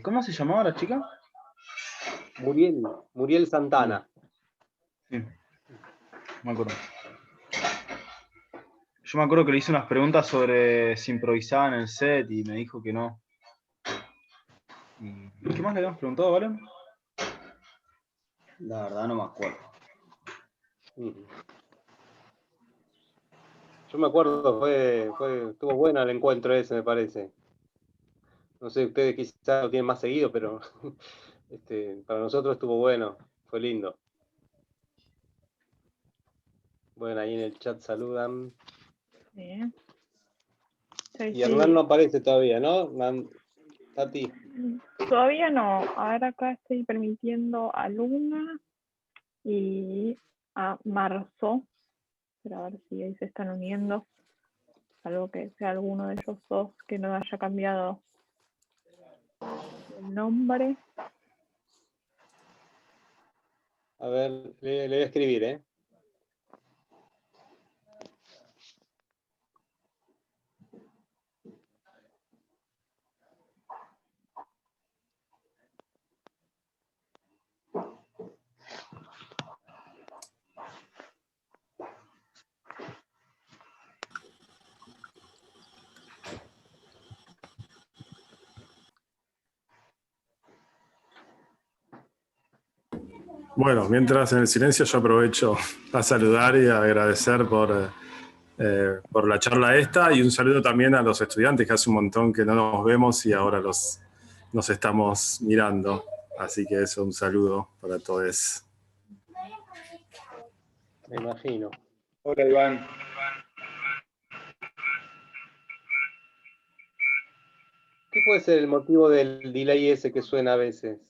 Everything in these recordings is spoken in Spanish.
¿Cómo se llamaba la chica? Muriel Santana. Sí, me acuerdo. Yo me acuerdo que le hice unas preguntas sobre si improvisaba en el set y me dijo que no. ¿Y qué más le habíamos preguntado, Valen? La verdad no me acuerdo. Yo me acuerdo, estuvo bueno el encuentro ese, me parece. No sé, ustedes quizás lo tienen más seguido, pero para nosotros estuvo bueno, fue lindo. Bueno, ahí en el chat saludan. Sí. Y Hernán no aparece todavía, ¿no? Tati. Todavía no. Ahora acá estoy permitiendo a Luna y a Marzo. Pero a ver si ahí se están uniendo. Salvo que sea alguno de ellos dos que no haya cambiado el nombre. A ver, le voy a escribir, ¿eh? Bueno, mientras en el silencio yo aprovecho a saludar y a agradecer por la charla esta y un saludo también a los estudiantes que hace un montón que no nos vemos y ahora nos estamos mirando. Así que eso, un saludo para todos. Me imagino. Hola, Iván. ¿Qué puede ser el motivo del delay ese que suena a veces?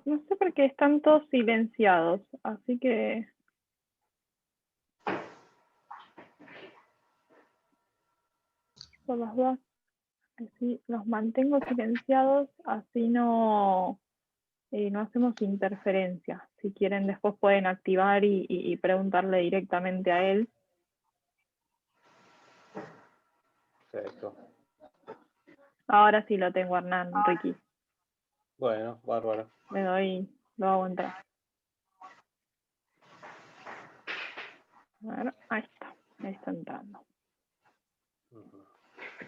No sé por qué están todos silenciados, así que por las dudas, así los mantengo silenciados, así no hacemos interferencia. Si quieren después pueden activar y preguntarle directamente a él. Perfecto. Ahora sí lo tengo, Hernán, Ricky. Bueno, bárbaro. Lo hago entrar. Bueno, ahí está entrando.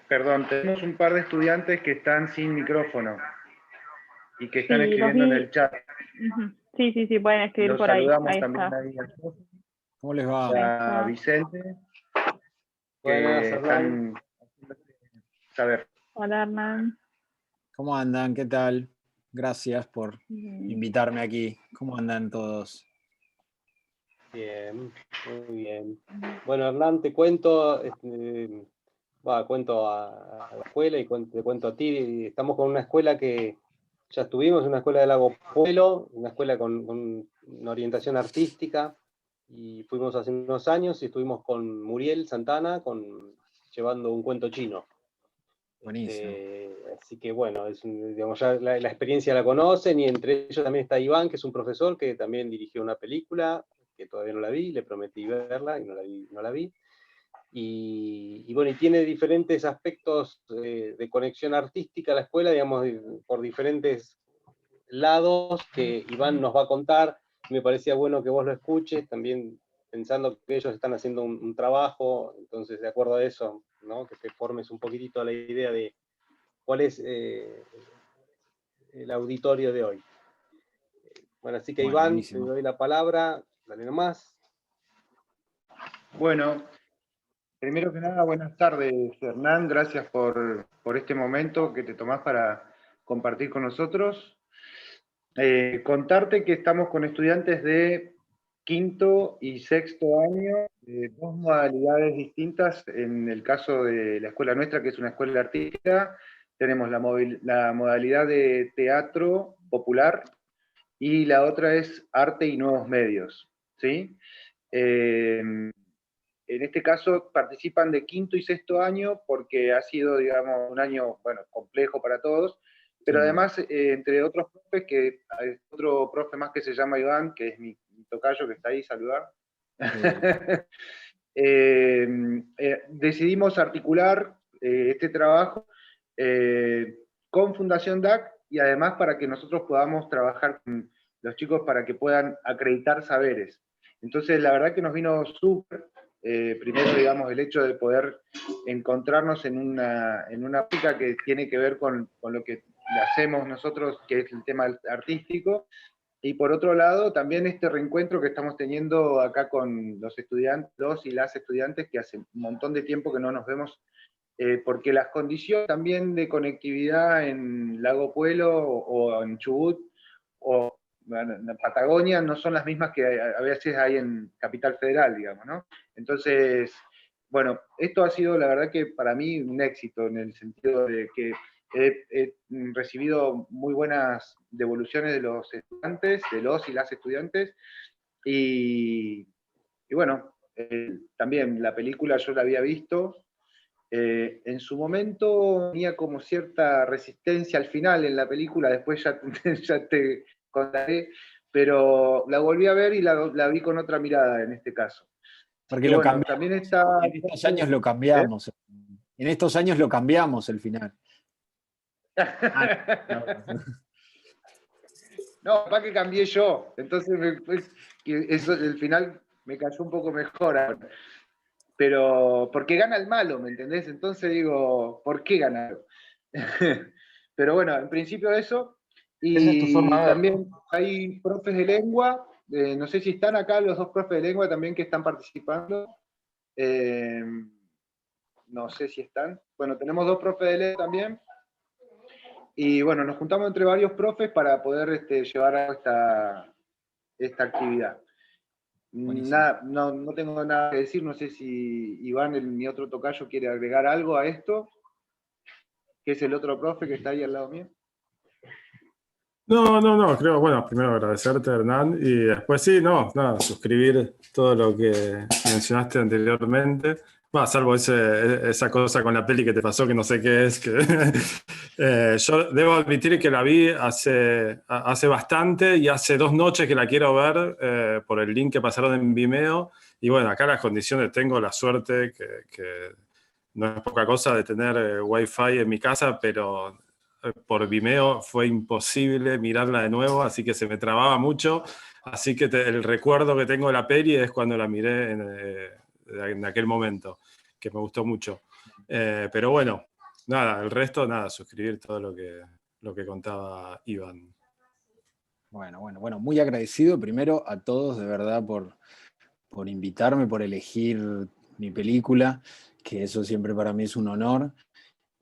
Perdón, tenemos un par de estudiantes que están sin micrófono y que están Sí, escribiendo en el chat. Sí, pueden escribir Los por ahí. saludamos Ahí también está. ahí a ¿Cómo les va? a Vicente, Buenas, que Hernán. están saber. Hola, Hernán. ¿Cómo andan? ¿Qué tal? Gracias por invitarme aquí. ¿Cómo andan todos? Bien, muy bien. Bueno, Hernán, te cuento, cuento a la escuela y te cuento a ti. Estamos con una escuela que ya estuvimos, una escuela de Lago Puelo, una escuela con una orientación artística, y fuimos hace unos años y estuvimos con Muriel Santana llevando un cuento chino. Buenísimo. Así que bueno, digamos, ya la experiencia la conocen, y entre ellos también está Iván, que es un profesor que también dirigió una película, que todavía no la vi, le prometí verla y no la vi. Y bueno, y tiene diferentes aspectos de conexión artística la escuela, digamos, por diferentes lados que Iván nos va a contar. Me parecía bueno que vos lo escuches, también pensando que ellos están haciendo un trabajo, entonces de acuerdo a eso, ¿no? Que te formes un poquitito a la idea de cuál es el auditorio de hoy. Bueno, así que Bueno, Iván, buenísimo. te doy la palabra, dale nomás. Bueno, primero que nada, buenas tardes, Hernán. Gracias por este momento que te tomás para compartir con nosotros. Contarte que estamos con estudiantes de quinto y sexto año, de dos modalidades distintas. En el caso de la escuela nuestra, que es una escuela artística, tenemos la modalidad de teatro popular y la otra es arte y nuevos medios, ¿sí? En este caso participan de quinto y sexto año porque ha sido, digamos, un año, bueno, complejo para todos, pero además, entre otros profes, que hay otro profe más que se llama Iván, que es mi tocayo que está ahí, saludar. decidimos articular este trabajo con Fundación DAC y además para que nosotros podamos trabajar con los chicos para que puedan acreditar saberes. Entonces, la verdad que nos vino súper, primero, digamos, el hecho de poder encontrarnos en una práctica que tiene que ver con lo que hacemos nosotros, que es el tema artístico, y por otro lado, también este reencuentro que estamos teniendo acá con los estudiantes, los y las estudiantes, que hace un montón de tiempo que no nos vemos, porque las condiciones también de conectividad en Lago Puelo o en Chubut o en la Patagonia no son las mismas que a veces hay en Capital Federal, digamos, ¿no? Entonces, bueno, esto ha sido la verdad que para mí un éxito en el sentido de que he recibido muy buenas devoluciones de los estudiantes, de los y las estudiantes, y bueno, también la película yo la había visto, en su momento tenía como cierta resistencia al final en la película, después ya, ya te contaré, pero la volví a ver y la vi con otra mirada en este caso. Porque Y lo bueno, cambiamos. también está... En estos años lo cambiamos. En estos años lo cambiamos el final. No, para que cambié yo. Entonces, eso, el final me cayó un poco mejor ahora. Pero, porque gana el malo, ¿me entendés? Entonces digo, ¿por qué ganar? Pero bueno, en principio eso. Esa es tu forma Y de verlo. también hay profes de lengua, no sé si están acá los dos profes de lengua también que están participando. No sé si están. Bueno, tenemos dos profes de lengua también. Y bueno, nos juntamos entre varios profes para poder llevar a esta actividad. Nada, no tengo nada que decir, no sé si Iván, mi otro tocayo, quiere agregar algo a esto, que es el otro profe que está ahí al lado mío. No, creo, bueno, primero agradecerte, Hernán, y después sí, nada, suscribir todo lo que mencionaste anteriormente, salvo esa cosa con la peli que te pasó, que no sé qué es, yo debo admitir que la vi hace bastante y hace 2 noches que la quiero ver por el link que pasaron en Vimeo, y bueno, acá las condiciones, tengo la suerte, que no es poca cosa de tener Wi-Fi en mi casa, pero por Vimeo fue imposible mirarla de nuevo, así que se me trababa mucho. Así que el recuerdo que tengo de la peli es cuando la miré en aquel momento, que me gustó mucho. Pero bueno, nada, el resto, nada, suscribir todo lo que contaba Iván. Bueno, muy agradecido primero a todos, de verdad, por invitarme, por elegir mi película, que eso siempre para mí es un honor.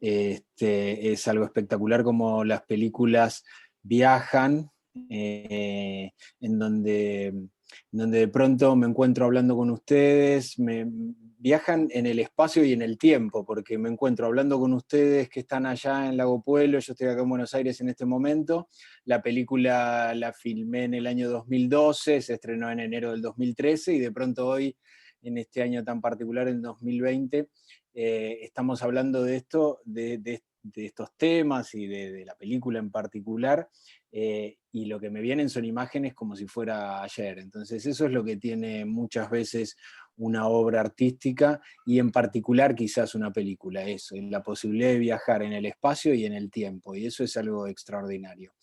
Es algo espectacular como las películas viajan, en donde de pronto me encuentro hablando con ustedes, viajan en el espacio y en el tiempo, porque me encuentro hablando con ustedes que están allá en Lago Puelo, yo estoy acá en Buenos Aires en este momento, la película la filmé en el año 2012, se estrenó en enero del 2013 y de pronto hoy, en este año tan particular, en 2020, estamos hablando de esto, de estos temas y de la película en particular, y lo que me vienen son imágenes como si fuera ayer. Entonces eso es lo que tiene muchas veces una obra artística y en particular quizás una película, eso, la posibilidad de viajar en el espacio y en el tiempo, y eso es algo extraordinario.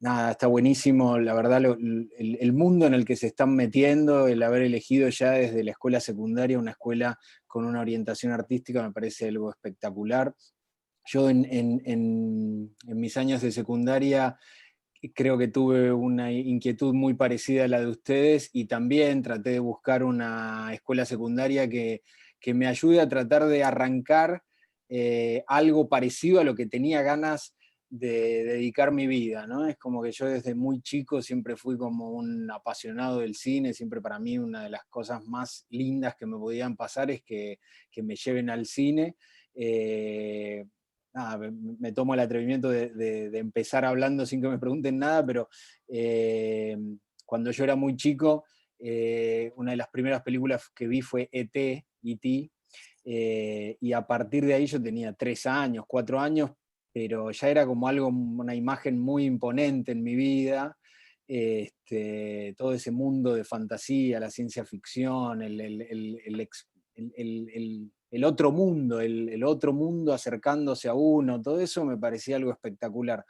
Nada, está buenísimo, la verdad, el mundo en el que se están metiendo, el haber elegido ya desde la escuela secundaria una escuela con una orientación artística me parece algo espectacular. Yo en mis años de secundaria creo que tuve una inquietud muy parecida a la de ustedes y también traté de buscar una escuela secundaria que me ayude a tratar de arrancar algo parecido a lo que tenía ganas de dedicar mi vida, ¿no? Es como que yo desde muy chico siempre fui como un apasionado del cine, siempre para mí una de las cosas más lindas que me podían pasar es que me lleven al cine. Nada, me tomo el atrevimiento de empezar hablando sin que me pregunten nada, pero cuando yo era muy chico, una de las primeras películas que vi fue E.T., y a partir de ahí yo tenía 3 años, 4 años, pero ya era como algo, una imagen muy imponente en mi vida, todo ese mundo de fantasía, la ciencia ficción, el otro mundo, el otro mundo acercándose a uno, todo eso me parecía algo espectacular.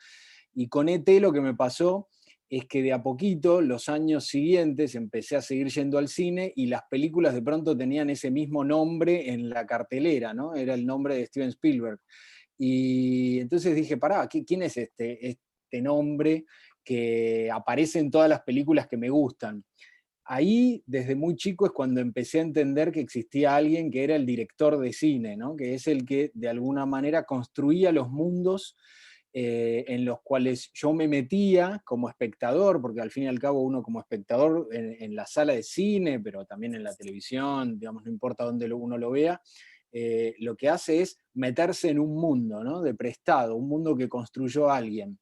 Y con ET lo que me pasó es que de a poquito, los años siguientes, empecé a seguir yendo al cine y las películas de pronto tenían ese mismo nombre en la cartelera, ¿no? Era el nombre de Steven Spielberg. Y entonces dije, pará, ¿quién es este nombre que aparece en todas las películas que me gustan? Ahí, desde muy chico, es cuando empecé a entender que existía alguien que era el director de cine, ¿no? Que es el que de alguna manera construía los mundos en los cuales yo me metía como espectador, porque al fin y al cabo uno como espectador en la sala de cine, pero también en la televisión, digamos, no importa dónde uno lo vea, lo que hace es meterse en un mundo, ¿no? De prestado, un mundo que construyó alguien.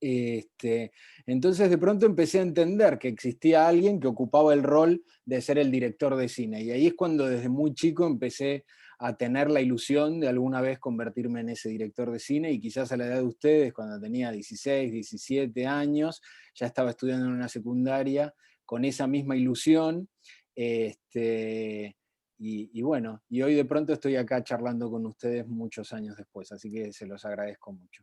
Entonces de pronto empecé a entender que existía alguien que ocupaba el rol de ser el director de cine, y ahí es cuando desde muy chico empecé a tener la ilusión de alguna vez convertirme en ese director de cine, y quizás a la edad de ustedes, cuando tenía 16, 17 años, ya estaba estudiando en una secundaria con esa misma ilusión, y bueno, y hoy de pronto estoy acá charlando con ustedes muchos años después, así que se los agradezco mucho.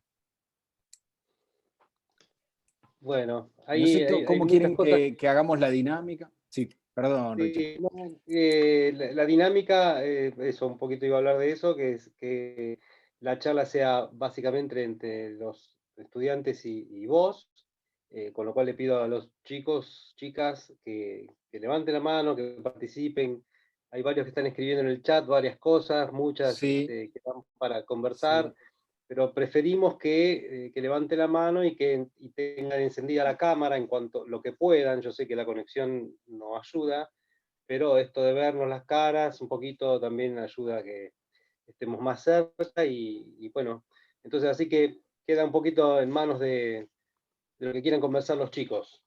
Bueno, No sé hay cómo muchas quieren cosas. que hagamos la dinámica. Sí, perdón, Richard. Sí, no, la dinámica, eso, un poquito iba a hablar de eso, que es que la charla sea básicamente entre los estudiantes y vos, con lo cual le pido a los chicos, chicas, que levanten la mano, que participen. Hay varios que están escribiendo en el chat varias cosas, muchas Sí, que dan para conversar, sí. pero preferimos que levante la mano y que tengan encendida la cámara en cuanto lo que puedan. Yo sé que la conexión no ayuda, pero esto de vernos las caras un poquito también ayuda a que estemos más cerca y bueno, entonces así que queda un poquito en manos de lo que quieran conversar los chicos.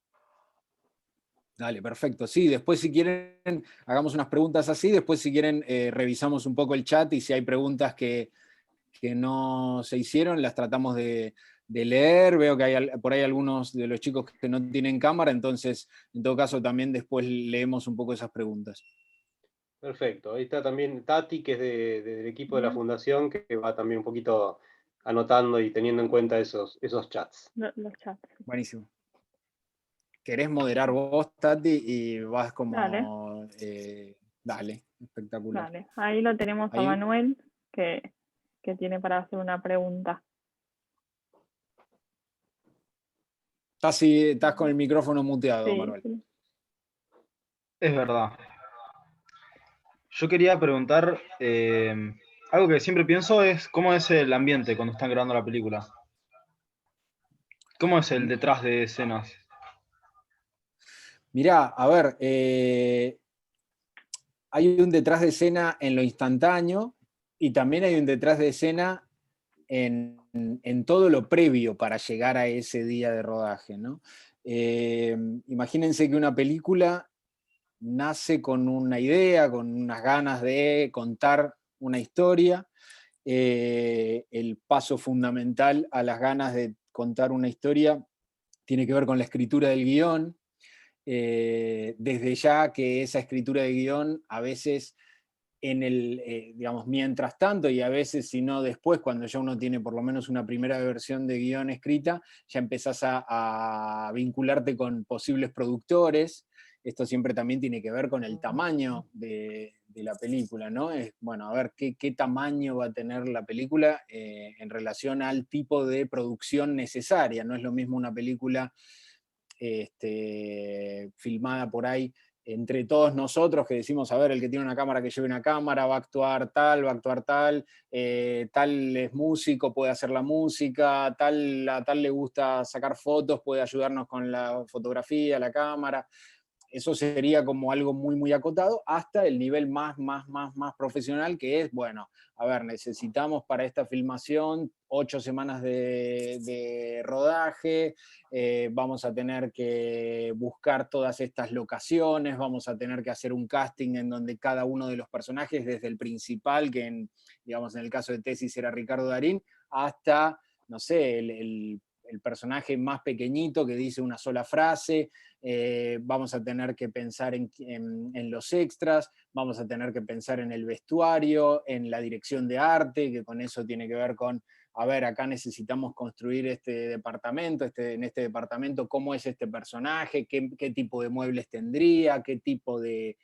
Dale, perfecto. Sí, después si quieren, hagamos unas preguntas así, después si quieren, revisamos un poco el chat y si hay preguntas que no se hicieron, las tratamos de leer. Veo que hay por ahí algunos de los chicos que no tienen cámara, entonces en todo caso también después leemos un poco esas preguntas. Perfecto, ahí está también Tati, que es del equipo de la Bien. fundación, que va también un poquito anotando y teniendo en cuenta esos chats. Los chats. Buenísimo. ¿Querés moderar vos, Tati? Y vas Dale, como... dale, espectacular. dale. Ahí lo tenemos a Ahí Manuel, que tiene para hacer una pregunta. estás con el micrófono muteado, Sí, Manuel. sí. Es verdad. Yo quería preguntar, algo que siempre pienso es cómo es el ambiente cuando están grabando la película. ¿Cómo es el detrás de escenas? Mirá, a ver, hay un detrás de escena en lo instantáneo y también hay un detrás de escena en todo lo previo para llegar a ese día de rodaje, ¿no? Imagínense que una película nace con una idea, con unas ganas de contar una historia. El paso fundamental a las ganas de contar una historia tiene que ver con la escritura del guión. Desde ya que esa escritura de guión a veces digamos, mientras tanto, y a veces si no después, cuando ya uno tiene por lo menos una primera versión de guión escrita, ya empezás a vincularte con posibles productores. Esto siempre también tiene que ver con el tamaño de la película, ¿no? Es, bueno, a ver qué tamaño va a tener la película en relación al tipo de producción necesaria. No es lo mismo una película filmada por ahí entre todos nosotros que decimos, a ver, el que tiene una cámara que lleve una cámara, va a actuar tal, tal es músico, puede hacer la música, a tal le gusta sacar fotos, puede ayudarnos con la fotografía, la cámara. Eso sería como algo muy, muy acotado, hasta el nivel más profesional, que es, bueno, a ver, necesitamos para esta filmación 8 semanas de rodaje, vamos a tener que buscar todas estas locaciones, vamos a tener que hacer un casting en donde cada uno de los personajes, desde el principal, que digamos, en el caso de Tesis era Ricardo Darín, hasta, no sé, el personaje más pequeñito que dice una sola frase, vamos a tener que pensar en los extras, vamos a tener que pensar en el vestuario, en la dirección de arte, que con eso tiene que ver con, a ver, acá necesitamos construir este departamento, en este departamento, ¿cómo es este personaje? ¿Qué tipo de muebles tendría? ¿Qué tipo de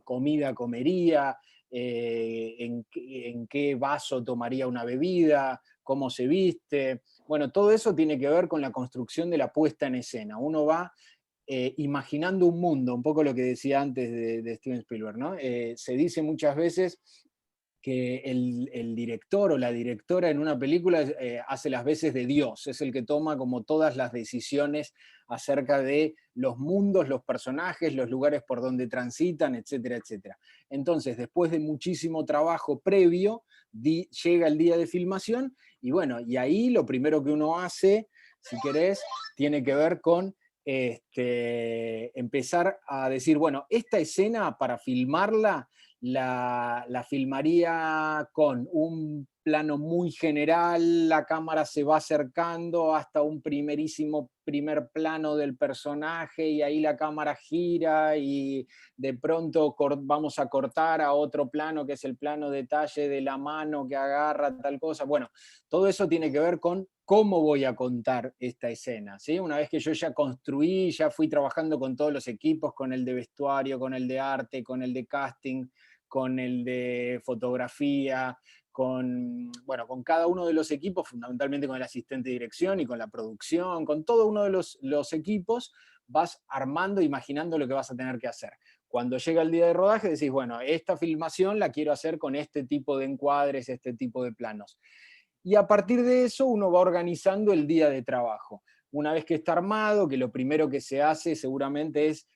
comida comería? En qué vaso tomaría una bebida, cómo se viste. Bueno, todo eso tiene que ver con la construcción de la puesta en escena. Uno va imaginando un mundo, un poco lo que decía antes de Steven Spielberg, ¿no? Se dice muchas veces que el director o la directora en una película hace las veces de Dios, es el que toma como todas las decisiones acerca de los mundos, los personajes, los lugares por donde transitan, etcétera, etcétera. Entonces, después de muchísimo trabajo previo, llega el día de filmación, y bueno, y ahí lo primero que uno hace, si querés, tiene que ver con empezar a decir, bueno, esta escena para filmarla, la filmaría con un plano muy general, la cámara se va acercando hasta un primer plano del personaje y ahí la cámara gira y de pronto vamos a cortar a otro plano que es el plano detalle de la mano que agarra tal cosa. Bueno, todo eso tiene que ver con cómo voy a contar esta escena, ¿sí? Una vez que yo ya construí, ya fui trabajando con todos los equipos, con el de vestuario, con el de arte, con el de casting, con el de fotografía, con cada uno de los equipos, fundamentalmente con el asistente de dirección y con la producción, con todo uno de los equipos, vas armando, imaginando lo que vas a tener que hacer. Cuando llega el día de rodaje decís, bueno, esta filmación la quiero hacer con este tipo de encuadres, este tipo de planos. Y a partir de eso uno va organizando el día de trabajo. Una vez que está armado, que lo primero que se hace seguramente es,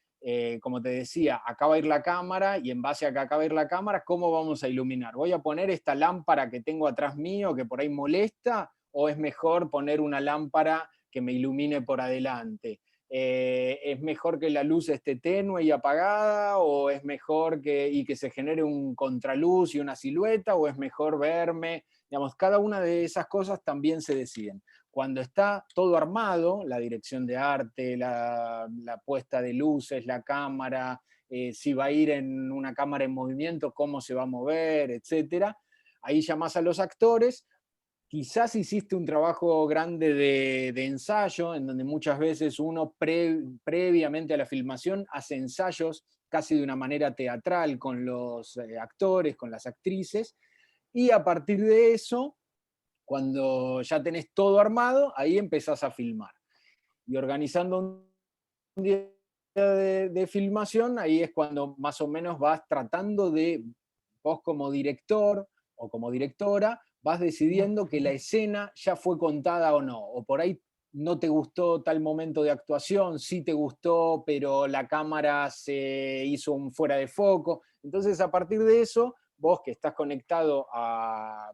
como te decía, acá va a ir la cámara, y en base a que acá va a ir la cámara, ¿cómo vamos a iluminar? ¿Voy a poner esta lámpara que tengo atrás mío, que por ahí molesta, o es mejor poner una lámpara que me ilumine por adelante? ¿Es mejor que la luz esté tenue y apagada, o es mejor que se genere un contraluz y una silueta, o es mejor verme? Digamos, cada una de esas cosas también se deciden. Cuando está todo armado, la dirección de arte, la puesta de luces, la cámara, si va a ir en una cámara en movimiento, cómo se va a mover, etc. Ahí llamás a los actores. Quizás hiciste un trabajo grande de ensayo, en donde muchas veces uno previamente a la filmación hace ensayos casi de una manera teatral con los actores, con las actrices, y a partir de eso, cuando ya tenés todo armado, ahí empezás a filmar. Y organizando un día de filmación, ahí es cuando más o menos vas tratando de, vos como director o como directora, vas decidiendo que la escena ya fue contada o no, o por ahí no te gustó tal momento de actuación, sí te gustó, pero la cámara se hizo un fuera de foco. Entonces, a partir de eso, vos que estás conectado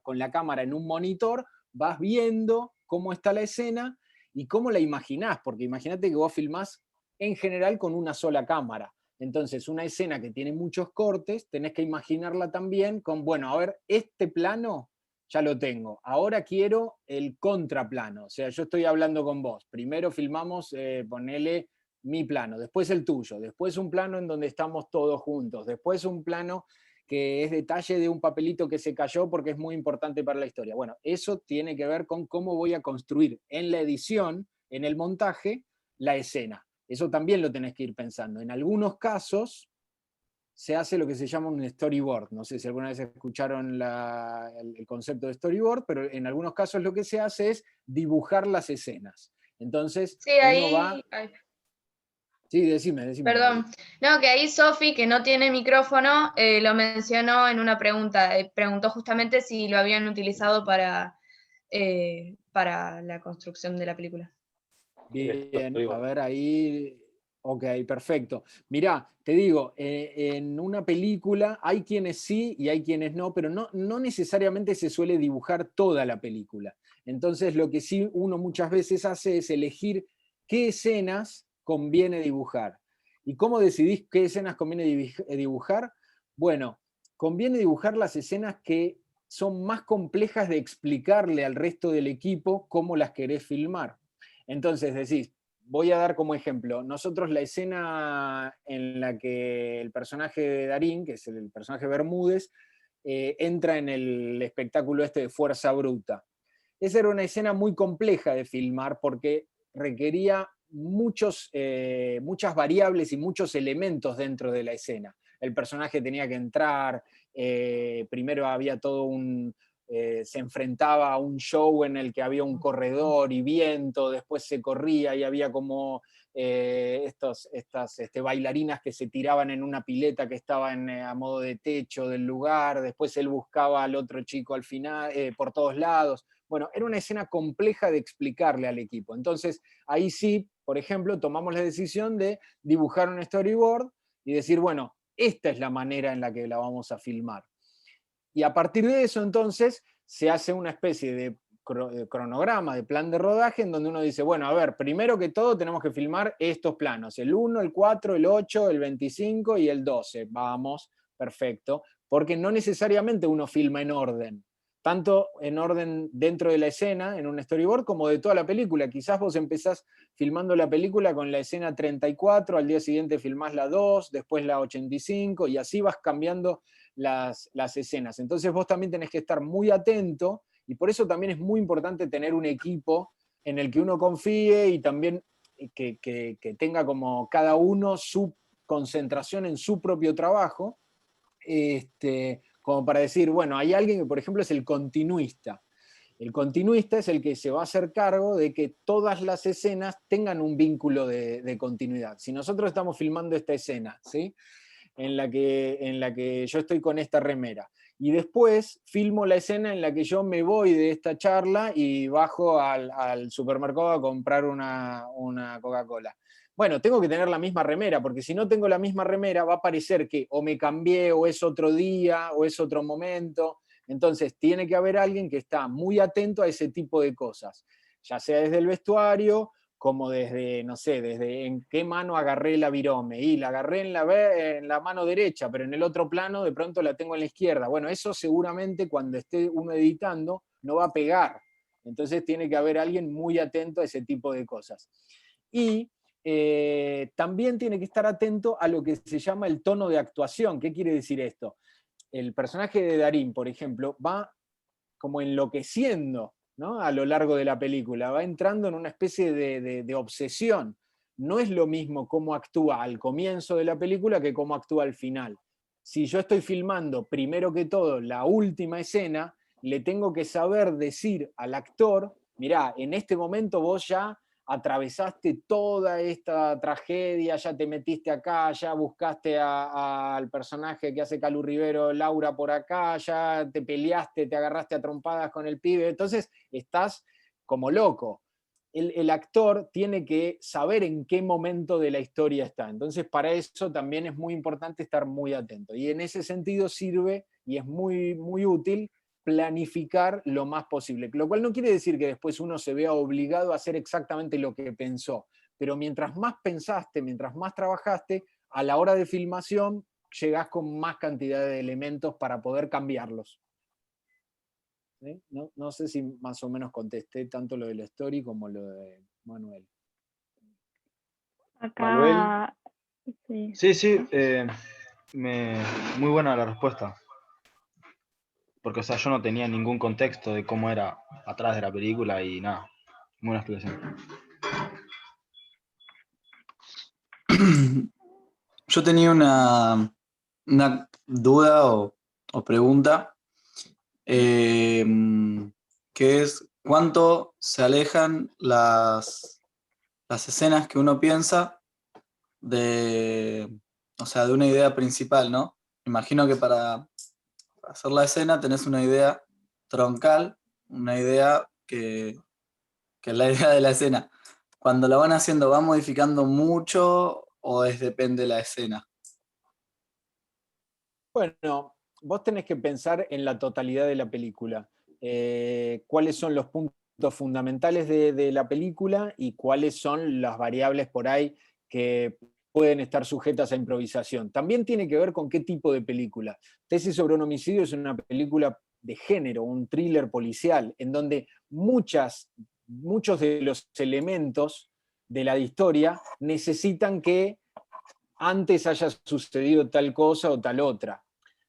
con la cámara en un monitor, vas viendo cómo está la escena y cómo la imaginás, porque imagínate que vos filmás en general con una sola cámara. Entonces, una escena que tiene muchos cortes, tenés que imaginarla también con, bueno, a ver, este plano ya lo tengo, ahora quiero el contraplano, o sea, yo estoy hablando con vos, primero filmamos, ponele mi plano, después el tuyo, después un plano en donde estamos todos juntos, después un plano que es detalle de un papelito que se cayó porque es muy importante para la historia. Bueno, eso tiene que ver con cómo voy a construir en la edición, en el montaje, la escena. Eso también lo tenés que ir pensando. En algunos casos se hace lo que se llama un storyboard. No sé si alguna vez escucharon el concepto de storyboard, pero en algunos casos lo que se hace es dibujar las escenas. Entonces, Sí, uno va... Sí, decime. Perdón. No, que ahí Sofi, que no tiene micrófono, lo mencionó en una pregunta. Preguntó justamente si lo habían utilizado para la construcción de la película. Bien, a ver ahí. Ok, perfecto. Mirá, te digo, en una película hay quienes sí y hay quienes no, pero no necesariamente se suele dibujar toda la película. Entonces, lo que sí uno muchas veces hace es elegir qué escenas conviene dibujar. ¿Y cómo decidís qué escenas conviene dibujar? Bueno, conviene dibujar las escenas que son más complejas de explicarle al resto del equipo cómo las querés filmar. Entonces decís, voy a dar como ejemplo, nosotros la escena en la que el personaje de Darín, que es el personaje Bermúdez, entra en el espectáculo este de Fuerza Bruta. Esa era una escena muy compleja de filmar porque requería muchas variables y muchos elementos dentro de la escena. El personaje tenía que entrar, primero había todo se enfrentaba a un show en el que había un corredor y viento, después se corría y había como estas bailarinas que se tiraban en una pileta que estaba a modo de techo del lugar, después él buscaba al otro chico al final, por todos lados. Bueno, era una escena compleja de explicarle al equipo. Entonces, ahí sí, por ejemplo, tomamos la decisión de dibujar un storyboard y decir, bueno, esta es la manera en la que la vamos a filmar. Y a partir de eso, entonces, se hace una especie de cronograma, de plan de rodaje, en donde uno dice, bueno, a ver, primero que todo tenemos que filmar estos planos, el 1, el 4, el 8, el 25 y el 12. Vamos, perfecto, porque no necesariamente uno filma en orden, tanto en orden dentro de la escena, en un storyboard, como de toda la película. Quizás vos empezás filmando la película con la escena 34, al día siguiente filmás la 2, después la 85, y así vas cambiando las escenas. Entonces vos también tenés que estar muy atento, y por eso también es muy importante tener un equipo en el que uno confíe y también que tenga como cada uno su concentración en su propio trabajo, como para decir, bueno, hay alguien que por ejemplo es el continuista. El continuista es el que se va a hacer cargo de que todas las escenas tengan un vínculo de continuidad. Si nosotros estamos filmando esta escena, ¿sí?, en la que yo estoy con esta remera, y después filmo la escena en la que yo me voy de esta charla y bajo al supermercado a comprar una Coca-Cola. Bueno, tengo que tener la misma remera, porque si no tengo la misma remera va a parecer que o me cambié, o es otro día, o es otro momento. Entonces tiene que haber alguien que está muy atento a ese tipo de cosas, ya sea desde el vestuario, como desde, no sé, desde en qué mano agarré la virome, y la agarré en la mano derecha, pero en el otro plano de pronto la tengo en la izquierda. Bueno, eso seguramente cuando esté uno editando no va a pegar. Entonces tiene que haber alguien muy atento a ese tipo de cosas. Y también tiene que estar atento a lo que se llama el tono de actuación. ¿Qué quiere decir esto? El personaje de Darín, por ejemplo, va como enloqueciendo, ¿no?, a lo largo de la película, va entrando en una especie de obsesión. No es lo mismo cómo actúa al comienzo de la película que cómo actúa al final. Si yo estoy filmando primero que todo la última escena, le tengo que saber decir al actor, mirá, en este momento vos ya atravesaste toda esta tragedia, ya te metiste acá, ya buscaste al personaje que hace Calu Rivero, Laura, por acá, ya te peleaste, te agarraste a trompadas con el pibe, entonces estás como loco. El actor tiene que saber en qué momento de la historia está, entonces para eso también es muy importante estar muy atento, y en ese sentido sirve y es muy, muy útil planificar lo más posible, lo cual no quiere decir que después uno se vea obligado a hacer exactamente lo que pensó, pero mientras más pensaste, mientras más trabajaste, a la hora de filmación llegás con más cantidad de elementos para poder cambiarlos. ¿Sí? No sé si más o menos contesté tanto lo del story como lo de Manuel. Acá, Manuel. Sí, muy buena la respuesta. Porque, o sea, yo no tenía ningún contexto de cómo era atrás de la película y nada. Muy buena explicación. Yo tenía una duda o pregunta, que es cuánto se alejan las escenas que uno piensa o sea, de una idea principal, ¿no? Imagino que para hacer la escena tenés una idea troncal, una idea que es la idea de la escena. Cuando la van haciendo, ¿va modificando mucho o depende de la escena? Bueno, vos tenés que pensar en la totalidad de la película. ¿Cuáles son los puntos fundamentales de la película y cuáles son las variables por ahí que pueden estar sujetas a improvisación? También tiene que ver con qué tipo de película. Tesis sobre un homicidio es una película de género, un thriller policial, en donde muchas muchos de los elementos de la historia necesitan que antes haya sucedido tal cosa o tal otra.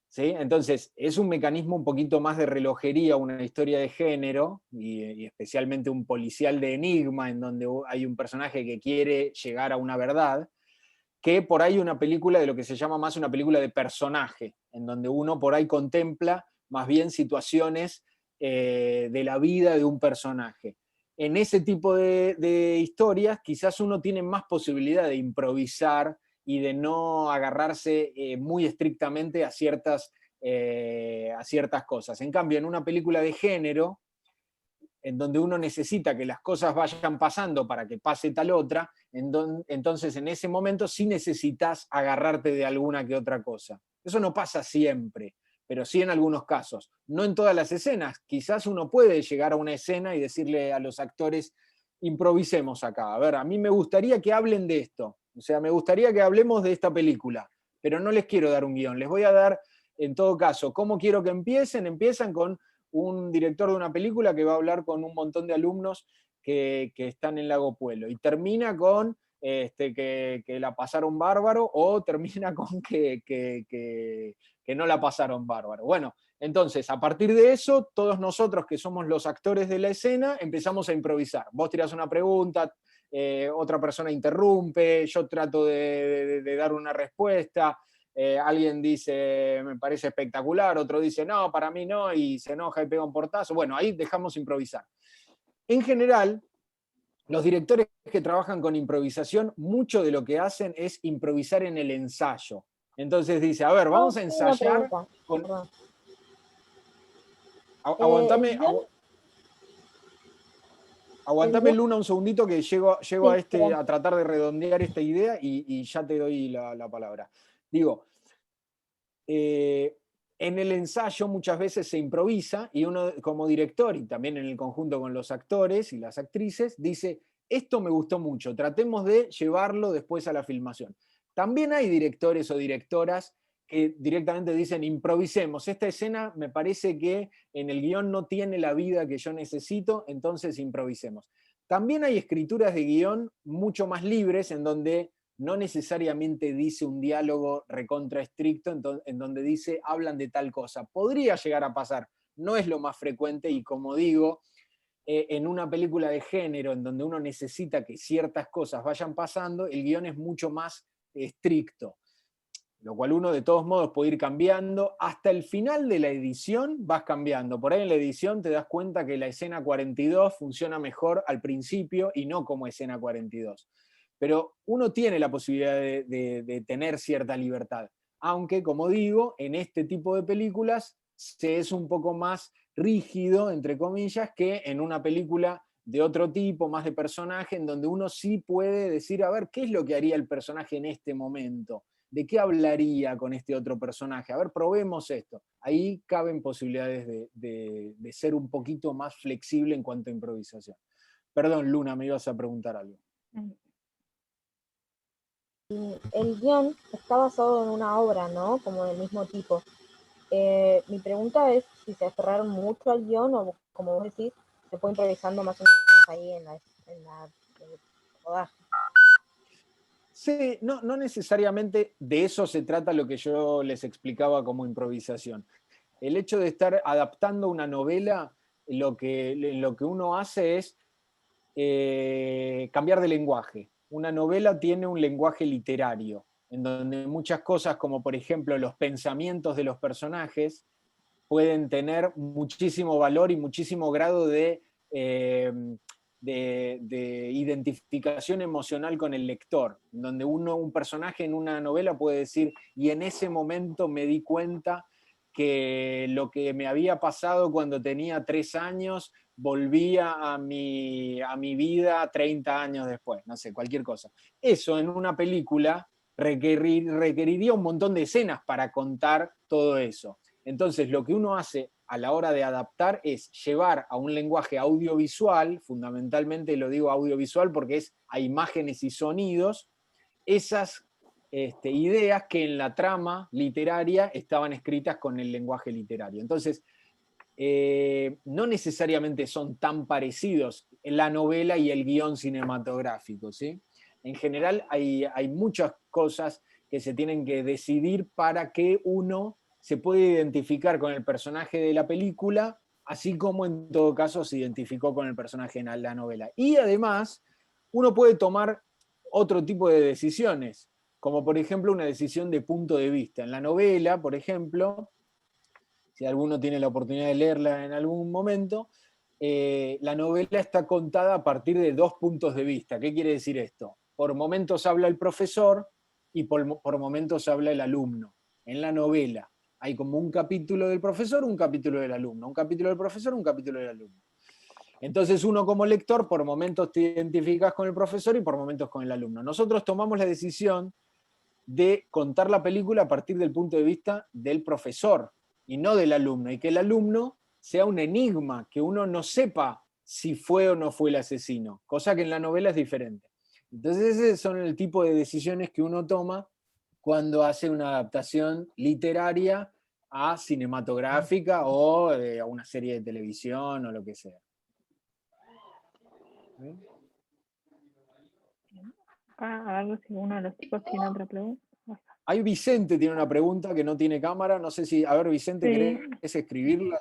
¿Sí? Entonces, es un mecanismo un poquito más de relojería, una historia de género, y especialmente un policial de enigma, en donde hay un personaje que quiere llegar a una verdad, que por ahí una película de lo que se llama más una película de personaje, en donde uno por ahí contempla más bien situaciones de la vida de un personaje. En ese tipo de historias quizás uno tiene más posibilidad de improvisar y de no agarrarse muy estrictamente a ciertas cosas. En cambio, en una película de género, en donde uno necesita que las cosas vayan pasando para que pase tal otra, entonces en ese momento sí necesitas agarrarte de alguna que otra cosa. Eso no pasa siempre, pero sí en algunos casos. No en todas las escenas. Quizás uno puede llegar a una escena y decirle a los actores, improvisemos acá. A ver, a mí me gustaría que hablen de esto. O sea, me gustaría que hablemos de esta película, pero no les quiero dar un guión. Les voy a dar, en todo caso, ¿cómo quiero que empiecen? Empiezan con un director de una película que va a hablar con un montón de alumnos que están en Lago Puelo. Y termina con que la pasaron bárbaro, o termina con que no la pasaron bárbaro. Bueno, entonces, a partir de eso, todos nosotros que somos los actores de la escena, empezamos a improvisar. Vos tirás una pregunta, otra persona interrumpe, yo trato de dar una respuesta, alguien dice, me parece espectacular, otro dice, no, para mí no, y se enoja y pega un portazo. Bueno, ahí dejamos improvisar. En general, los directores que trabajan con improvisación, mucho de lo que hacen es improvisar en el ensayo. Entonces dice, a ver, vamos a ensayar con... Aguantame, Luna, un segundito, que llego a tratar de redondear esta idea y ya te doy la palabra. Digo, en el ensayo muchas veces se improvisa y uno como director, y también en el conjunto con los actores y las actrices, dice, esto me gustó mucho, tratemos de llevarlo después a la filmación. También hay directores o directoras que directamente dicen, improvisemos, esta escena me parece que en el guión no tiene la vida que yo necesito, entonces improvisemos. También hay escrituras de guión mucho más libres, en donde no necesariamente dice un diálogo recontra estricto, en donde dice, hablan de tal cosa. Podría llegar a pasar, no es lo más frecuente, y como digo, en una película de género, en donde uno necesita que ciertas cosas vayan pasando, el guión es mucho más estricto, lo cual uno de todos modos puede ir cambiando. Hasta el final de la edición vas cambiando. Por ahí en la edición te das cuenta que la escena 42 funciona mejor al principio y no como escena 42. Pero uno tiene la posibilidad de tener cierta libertad. Aunque, como digo, en este tipo de películas se es un poco más rígido, entre comillas, que en una película de otro tipo, más de personaje, en donde uno sí puede decir, a ver, ¿qué es lo que haría el personaje en este momento? ¿De qué hablaría con este otro personaje? A ver, probemos esto. Ahí caben posibilidades de ser un poquito más flexible en cuanto a improvisación. Perdón, Luna, me ibas a preguntar algo. El guión está basado en una obra, ¿no? Como del mismo tipo. Mi pregunta es si se aferraron mucho al guión o, como vos decís, se fue improvisando más o menos ahí en el rodaje. Sí, no necesariamente de eso se trata lo que yo les explicaba como improvisación. El hecho de estar adaptando una novela, lo que uno hace es cambiar de lenguaje. Una novela tiene un lenguaje literario, en donde muchas cosas, como por ejemplo los pensamientos de los personajes, pueden tener muchísimo valor y muchísimo grado de identificación emocional con el lector, donde un personaje en una novela puede decir, y en ese momento me di cuenta que lo que me había pasado cuando tenía 3 años volvía a mi vida 30 años después, no sé, cualquier cosa. Eso en una película requeriría un montón de escenas para contar todo eso. Entonces, lo que uno hace a la hora de adaptar es llevar a un lenguaje audiovisual, fundamentalmente lo digo audiovisual porque es a imágenes y sonidos, esas ideas que en la trama literaria estaban escritas con el lenguaje literario. Entonces, no necesariamente son tan parecidos. la novela y el guión cinematográfico, ¿sí? En general hay muchas cosas que se tienen que decidir para que uno se pueda identificar con el personaje de la película, así como en todo caso se identificó con el personaje en la novela. Y además, uno puede tomar otro tipo de decisiones, como por ejemplo una decisión de punto de vista. En la novela, por ejemplo, si alguno tiene la oportunidad de leerla en algún momento, la novela está contada a partir de 2 puntos de vista. ¿Qué quiere decir esto? Por momentos habla el profesor y por momentos habla el alumno. En la novela hay como un capítulo del profesor, un capítulo del alumno, un capítulo del profesor, un capítulo del alumno. Entonces uno como lector por momentos te identificas con el profesor y por momentos con el alumno. Nosotros tomamos la decisión de contar la película a partir del punto de vista del profesor y no del alumno, y que el alumno sea un enigma, que uno no sepa si fue o no fue el asesino, cosa que en la novela es diferente. Entonces ese son el tipo de decisiones que uno toma cuando hace una adaptación literaria a cinematográfica o a una serie de televisión o lo que sea. A ver si uno de los chicos tiene otra pregunta. Ahí Vicente tiene una pregunta que no tiene cámara, no sé si, a ver Vicente, Sí. ¿querés escribirla?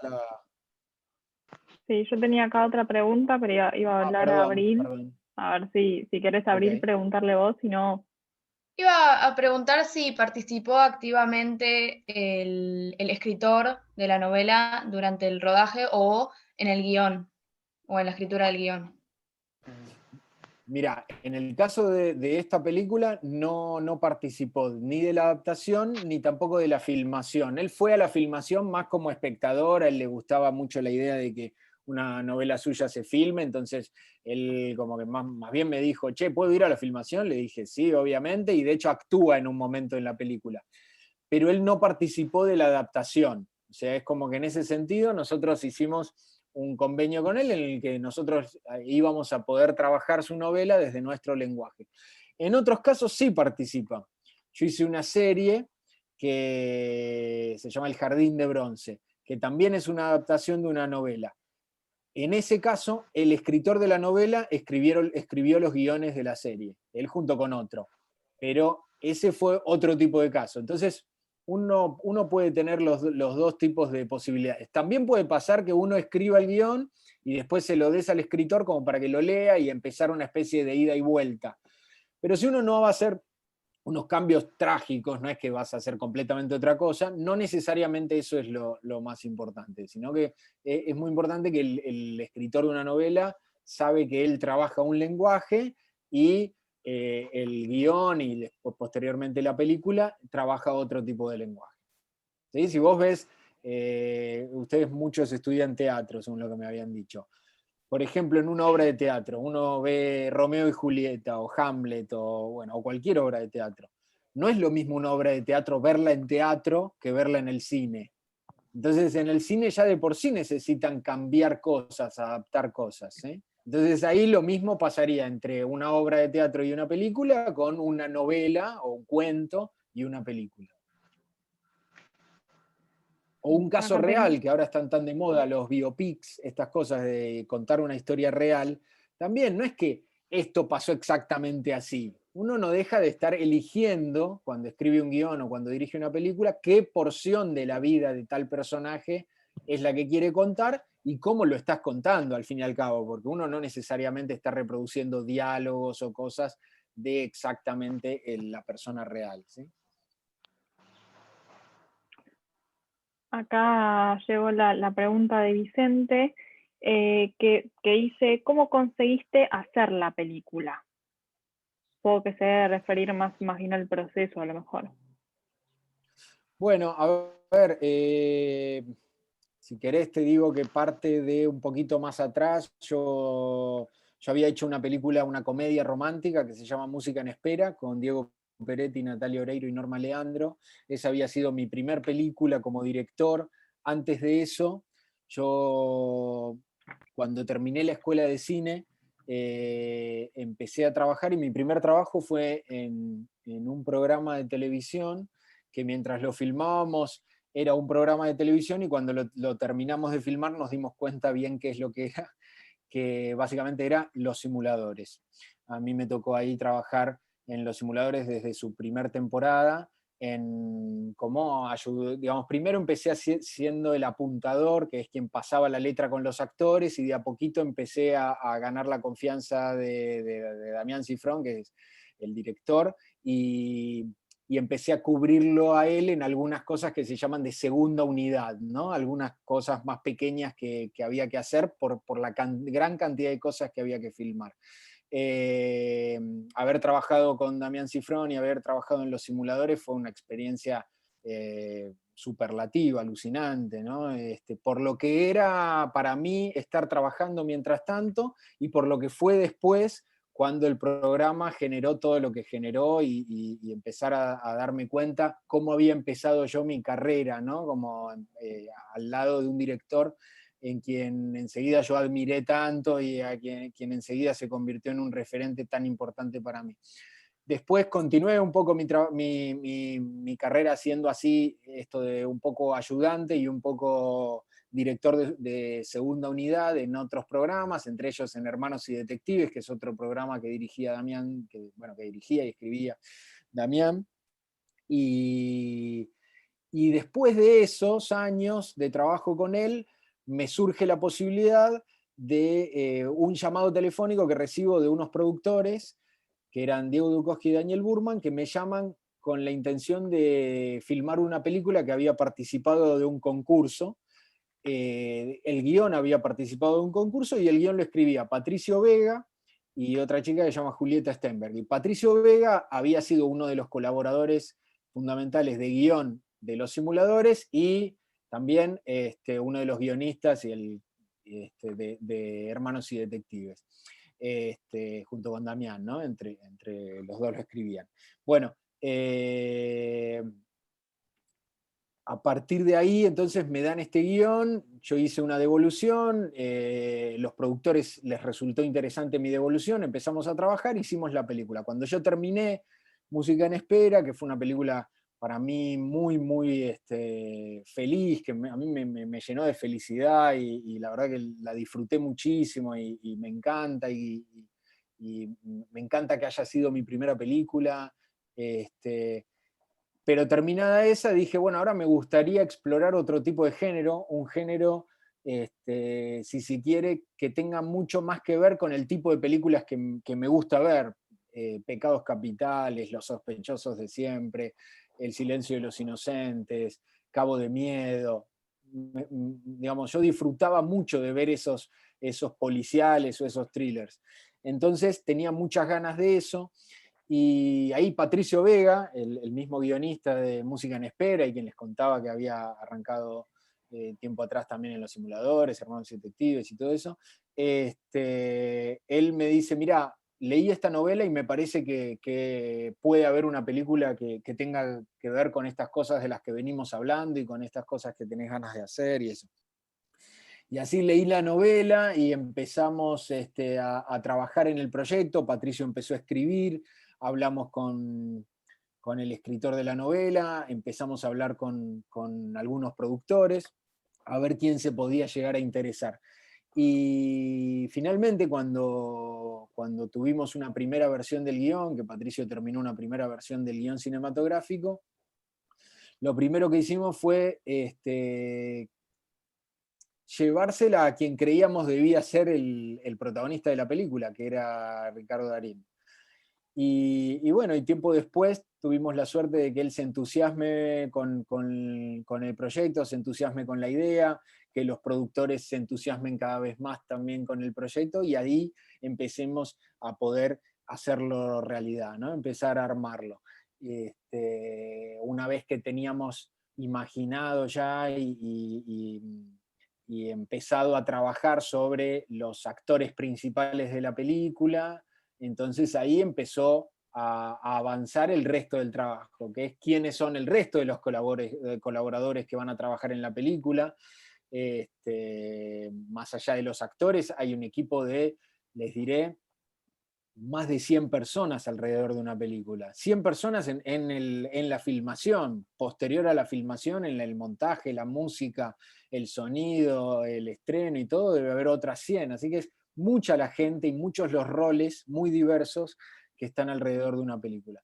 Sí, yo tenía acá otra pregunta, pero iba a hablar a Abril. Perdón. A ver si querés, Abril, Ok. preguntarle vos, si no... Iba a preguntar si participó activamente el escritor de la novela durante el rodaje o en el guión, o en la escritura del guión. Mira, en el caso de esta película no participó ni de la adaptación ni tampoco de la filmación. Él fue a la filmación más como espectador, a él le gustaba mucho la idea de que una novela suya se filme, entonces él como que más bien me dijo, che, ¿puedo ir a la filmación? Le dije, sí, obviamente, y de hecho actúa en un momento en la película. Pero él no participó de la adaptación. O sea, es como que en ese sentido nosotros hicimos un convenio con él en el que nosotros íbamos a poder trabajar su novela desde nuestro lenguaje. En otros casos sí participa. Yo hice una serie que se llama El Jardín de Bronce, que también es una adaptación de una novela. En ese caso, el escritor de la novela escribió los guiones de la serie, él junto con otro. Pero ese fue otro tipo de caso. Entonces, uno puede tener los 2 tipos de posibilidades. También puede pasar que uno escriba el guión y después se lo des al escritor como para que lo lea y empezar una especie de ida y vuelta. Pero si uno no va a hacer unos cambios trágicos, no es que vas a hacer completamente otra cosa, no necesariamente eso es lo más importante, sino que es muy importante que el escritor de una novela sabe que él trabaja un lenguaje y el guión y posteriormente la película trabaja otro tipo de lenguaje. ¿Sí? Si vos ves, ustedes muchos estudian teatro, según lo que me habían dicho. Por ejemplo, en una obra de teatro, uno ve Romeo y Julieta o Hamlet o cualquier obra de teatro. No es lo mismo una obra de teatro verla en teatro que verla en el cine. Entonces, en el cine ya de por sí necesitan cambiar cosas, adaptar cosas, ¿sí? Entonces, ahí lo mismo pasaría entre una obra de teatro y una película con una novela o un cuento y una película. O un caso real, que ahora están tan de moda los biopics, estas cosas de contar una historia real, también no es que esto pasó exactamente así. Uno no deja de estar eligiendo, cuando escribe un guión o cuando dirige una película, qué porción de la vida de tal personaje es la que quiere contar y cómo lo estás contando, al fin y al cabo, porque uno no necesariamente está reproduciendo diálogos o cosas de exactamente la persona real, ¿sí? Acá llegó la pregunta de Vicente, que dice, ¿cómo conseguiste hacer la película? Supongo que se debe referir más bien al proceso, a lo mejor. Bueno, a ver, si querés te digo que parte de un poquito más atrás. Yo había hecho una película, una comedia romántica que se llama Música en Espera, con Diego Peretti, Natalia Oreiro y Norma Leandro. Esa había sido mi primer película como director. Antes de eso, yo cuando terminé la escuela de cine, empecé a trabajar y mi primer trabajo fue en un programa de televisión que mientras lo filmábamos era un programa de televisión y cuando lo terminamos de filmar nos dimos cuenta bien qué es lo que era, que básicamente era los simuladores. A mí me tocó ahí trabajar en los simuladores desde su primer temporada, digamos, primero empecé siendo el apuntador, que es quien pasaba la letra con los actores, y de a poquito empecé a ganar la confianza de Damián Cifrón, que es el director, y empecé a cubrirlo a él en algunas cosas que se llaman de segunda unidad, ¿no? Algunas cosas más pequeñas que había que hacer por la gran cantidad de cosas que había que filmar. Haber trabajado con Damián Cifrón y haber trabajado en los simuladores fue una experiencia superlativa, alucinante, ¿no? Por lo que era para mí estar trabajando mientras tanto y por lo que fue después cuando el programa generó todo lo que generó y empezar a darme cuenta cómo había empezado yo mi carrera, ¿no? Como al lado de un director en quien enseguida yo admiré tanto y a quien enseguida se convirtió en un referente tan importante para mí. Después continué un poco mi carrera siendo así, esto de un poco ayudante y un poco director de segunda unidad en otros programas, entre ellos en Hermanos y Detectives, que es otro programa que dirigía Damián, que dirigía y escribía Damián. Y después de esos años de trabajo con él, me surge la posibilidad de un llamado telefónico que recibo de unos productores, que eran Diego Dukowski y Daniel Burman, que me llaman con la intención de filmar una película que había participado de un concurso. El guión había participado de un concurso y el guión lo escribía Patricio Vega y otra chica que se llama Julieta Stenberg. Y Patricio Vega había sido uno de los colaboradores fundamentales de guión de los simuladores y también uno de los guionistas de Hermanos y Detectives, junto con Damián, ¿no? Entre los dos lo escribían. Bueno, a partir de ahí, entonces me dan este guión, yo hice una devolución, los productores les resultó interesante mi devolución, empezamos a trabajar, hicimos la película. Cuando yo terminé Música en Espera, que fue una película para mí muy, muy feliz, que a mí me llenó de felicidad y la verdad que la disfruté muchísimo y me encanta, y me encanta que haya sido mi primera película. Pero terminada esa, dije, bueno, ahora me gustaría explorar otro tipo de género, un género, si se quiere, que tenga mucho más que ver con el tipo de películas que me gusta ver. Pecados Capitales, Los Sospechosos de Siempre, El Silencio de los Inocentes, Cabo de Miedo. Digamos, yo disfrutaba mucho de ver esos policiales o esos thrillers. Entonces tenía muchas ganas de eso. Y ahí Patricio Vega, el mismo guionista de Música en Espera y quien les contaba que había arrancado tiempo atrás también en los simuladores, Hermanos y Detectives y todo eso, él me dice, mira, leí esta novela y me parece que puede haber una película que tenga que ver con estas cosas de las que venimos hablando y con estas cosas que tenés ganas de hacer y eso. Y así leí la novela y empezamos a trabajar en el proyecto. Patricio empezó a escribir, hablamos con el escritor de la novela, empezamos a hablar con algunos productores, a ver quién se podía llegar a interesar. Y finalmente cuando tuvimos una primera versión del guión, que Patricio terminó una primera versión del guión cinematográfico, lo primero que hicimos fue llevársela a quien creíamos debía ser el protagonista de la película, que era Ricardo Darín. Y bueno, y tiempo después tuvimos la suerte de que él se entusiasme con el proyecto, se entusiasme con la idea, que los productores se entusiasmen cada vez más también con el proyecto, y ahí empecemos a poder hacerlo realidad, ¿no? Empezar a armarlo. Una vez que teníamos imaginado ya y empezado a trabajar sobre los actores principales de la película, entonces ahí empezó a avanzar el resto del trabajo, que es quiénes son el resto de los colaboradores que van a trabajar en la película. Más allá de los actores, hay un equipo de, les diré, más de 100 personas alrededor de una película. 100 personas en la filmación, posterior a la filmación, en el montaje, la música, el sonido, el estreno y todo, debe haber otras 100. Así que es mucha la gente y muchos los roles muy diversos que están alrededor de una película.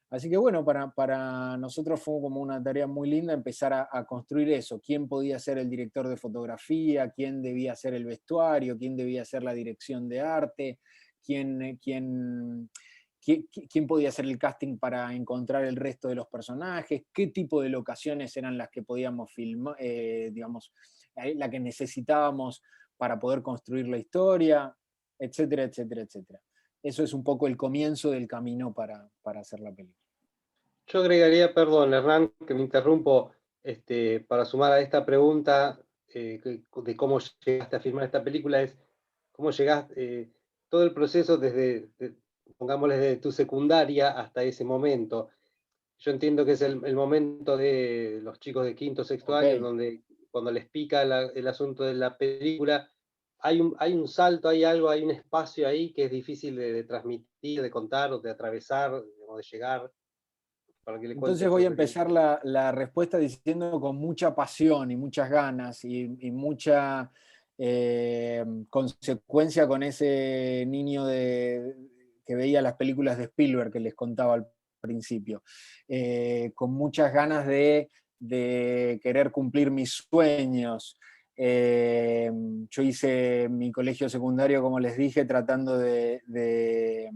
Así que bueno, para nosotros fue como una tarea muy linda empezar a construir eso. ¿Quién podía ser el director de fotografía? ¿Quién debía ser el vestuario? ¿Quién debía ser la dirección de arte? ¿Quién podía hacer el casting para encontrar el resto de los personajes? ¿Qué tipo de locaciones eran las que podíamos filmar, digamos, la que necesitábamos para poder construir la historia? Etcétera, etcétera, etcétera. Eso es un poco el comienzo del camino para hacer la película. Yo agregaría, perdón, Hernán, que me interrumpo, para sumar a esta pregunta de cómo llegaste a filmar esta película, es cómo llegaste, todo el proceso pongámosle, desde tu secundaria hasta ese momento. Yo entiendo que es el momento de los chicos de quinto, sexto año, donde cuando les pica el asunto de la película, hay un salto, hay algo, hay un espacio ahí que es difícil de transmitir, de contar, o de atravesar, o de llegar. Para que le Entonces voy a empezar la respuesta diciendo con mucha pasión y muchas ganas y mucha consecuencia con ese niño que veía las películas de Spielberg que les contaba al principio, con muchas ganas de querer cumplir mis sueños. Yo hice mi colegio secundario, como les dije, tratando de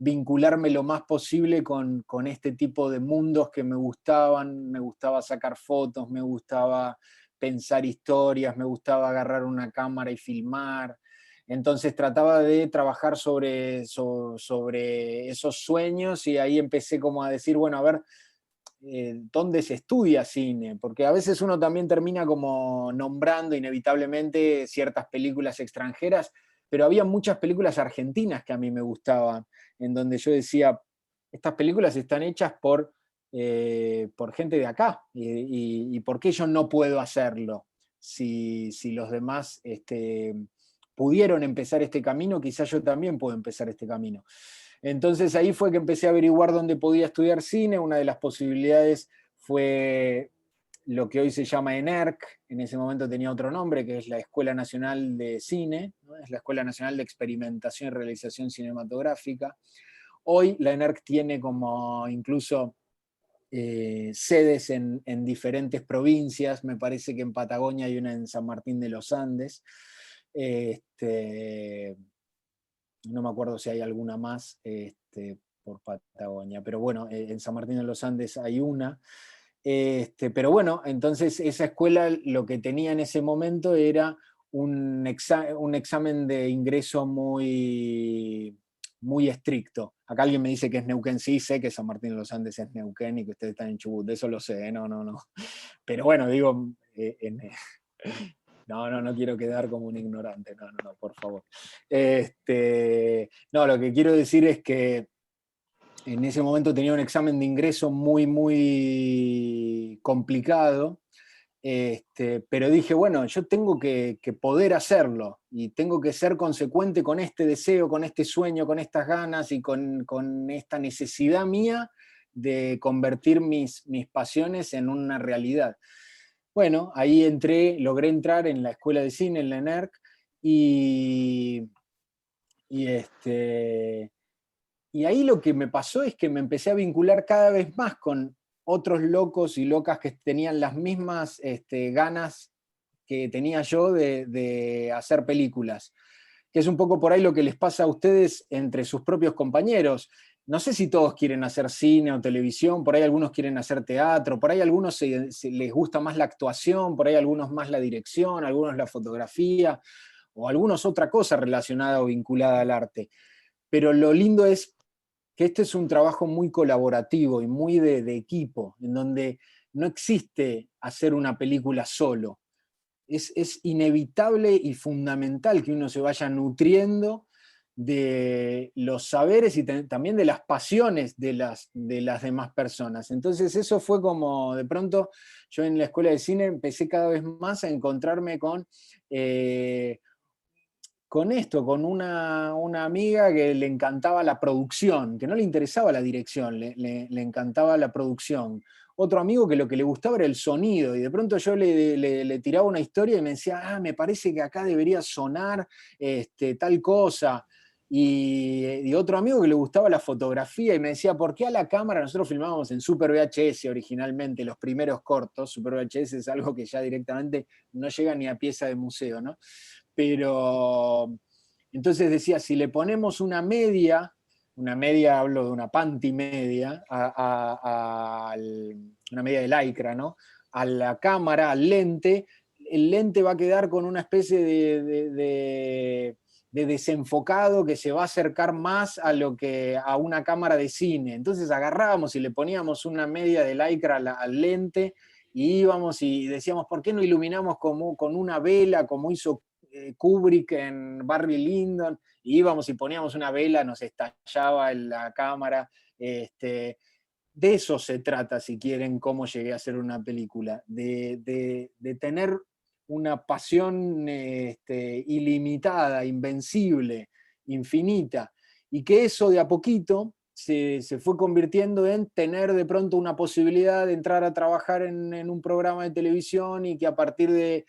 vincularme lo más posible con este tipo de mundos que me gustaban. Me gustaba sacar fotos, me gustaba pensar historias, me gustaba agarrar una cámara y filmar. Entonces trataba de trabajar sobre esos sueños, y ahí empecé como a decir, bueno, a ver, ¿dónde se estudia cine? Porque a veces uno también termina como nombrando inevitablemente ciertas películas extranjeras, pero había muchas películas argentinas que a mí me gustaban, en donde yo decía, estas películas están hechas por gente de acá, y ¿por qué yo no puedo hacerlo? Si los demás pudieron empezar este camino, quizás yo también puedo empezar este camino. Entonces ahí fue que empecé a averiguar dónde podía estudiar cine. Una de las posibilidades fue lo que hoy se llama ENERC, en ese momento tenía otro nombre, que es la Escuela Nacional de Cine, ¿no? Es la Escuela Nacional de Experimentación y Realización Cinematográfica. Hoy la ENERC tiene como incluso sedes en diferentes provincias. Me parece que en Patagonia hay una en San Martín de los Andes. No me acuerdo si hay alguna más por Patagonia, pero bueno, en San Martín de los Andes hay una. Pero bueno, entonces esa escuela lo que tenía en ese momento era un examen de ingreso muy, muy estricto. Acá alguien me dice que es Neuquén, sí, sé que San Martín de los Andes es Neuquén y que ustedes están en Chubut, de eso lo sé, no. Pero bueno, digo, no quiero quedar como un ignorante, no, por favor. No, lo que quiero decir es que en ese momento tenía un examen de ingreso muy, muy complicado, pero dije, bueno, yo tengo que poder hacerlo, y tengo que ser consecuente con este deseo, con este sueño, con estas ganas y con esta necesidad mía de convertir mis pasiones en una realidad. Bueno, ahí logré entrar en la escuela de cine, en la ENERC, y ahí lo que me pasó es que me empecé a vincular cada vez más con otros locos y locas que tenían las mismas ganas que tenía yo de hacer películas, que es un poco por ahí lo que les pasa a ustedes entre sus propios compañeros. No sé si todos quieren hacer cine o televisión, por ahí algunos quieren hacer teatro, por ahí algunos les gusta más la actuación, por ahí algunos más la dirección, algunos la fotografía, o algunos otra cosa relacionada o vinculada al arte. Pero lo lindo es que este es un trabajo muy colaborativo y muy de equipo, en donde no existe hacer una película solo. Es inevitable y fundamental que uno se vaya nutriendo de los saberes y también de las pasiones de las demás personas. Entonces eso fue como, de pronto, yo en la escuela de cine empecé cada vez más a encontrarme con esto, con una amiga que le encantaba la producción, que no le interesaba la dirección, le encantaba la producción. otro amigo que lo que le gustaba era el sonido, y de pronto yo le tiraba una historia y me decía, me parece que acá debería sonar tal cosa. Y otro amigo que le gustaba la fotografía y me decía, ¿por qué a la cámara? Nosotros filmábamos en Super VHS originalmente, los primeros cortos. Super VHS es algo que ya directamente no llega ni a pieza de museo, ¿no? Pero entonces decía, si le ponemos una media, hablo de una panty media, una media de lycra, ¿no? A la cámara, al lente, el lente va a quedar con una especie de desenfocado que se va a acercar más a una cámara de cine. Entonces agarrábamos y le poníamos una media de lycra al lente y íbamos y decíamos, ¿por qué no iluminamos con una vela como hizo Kubrick en Barry Lyndon? Y íbamos y poníamos una vela, nos estallaba en la cámara. De eso se trata, si quieren, cómo llegué a hacer una película, de tener una pasión ilimitada, invencible, infinita, y que eso de a poquito se fue convirtiendo en tener de pronto una posibilidad de entrar a trabajar en un programa de televisión, y que a partir de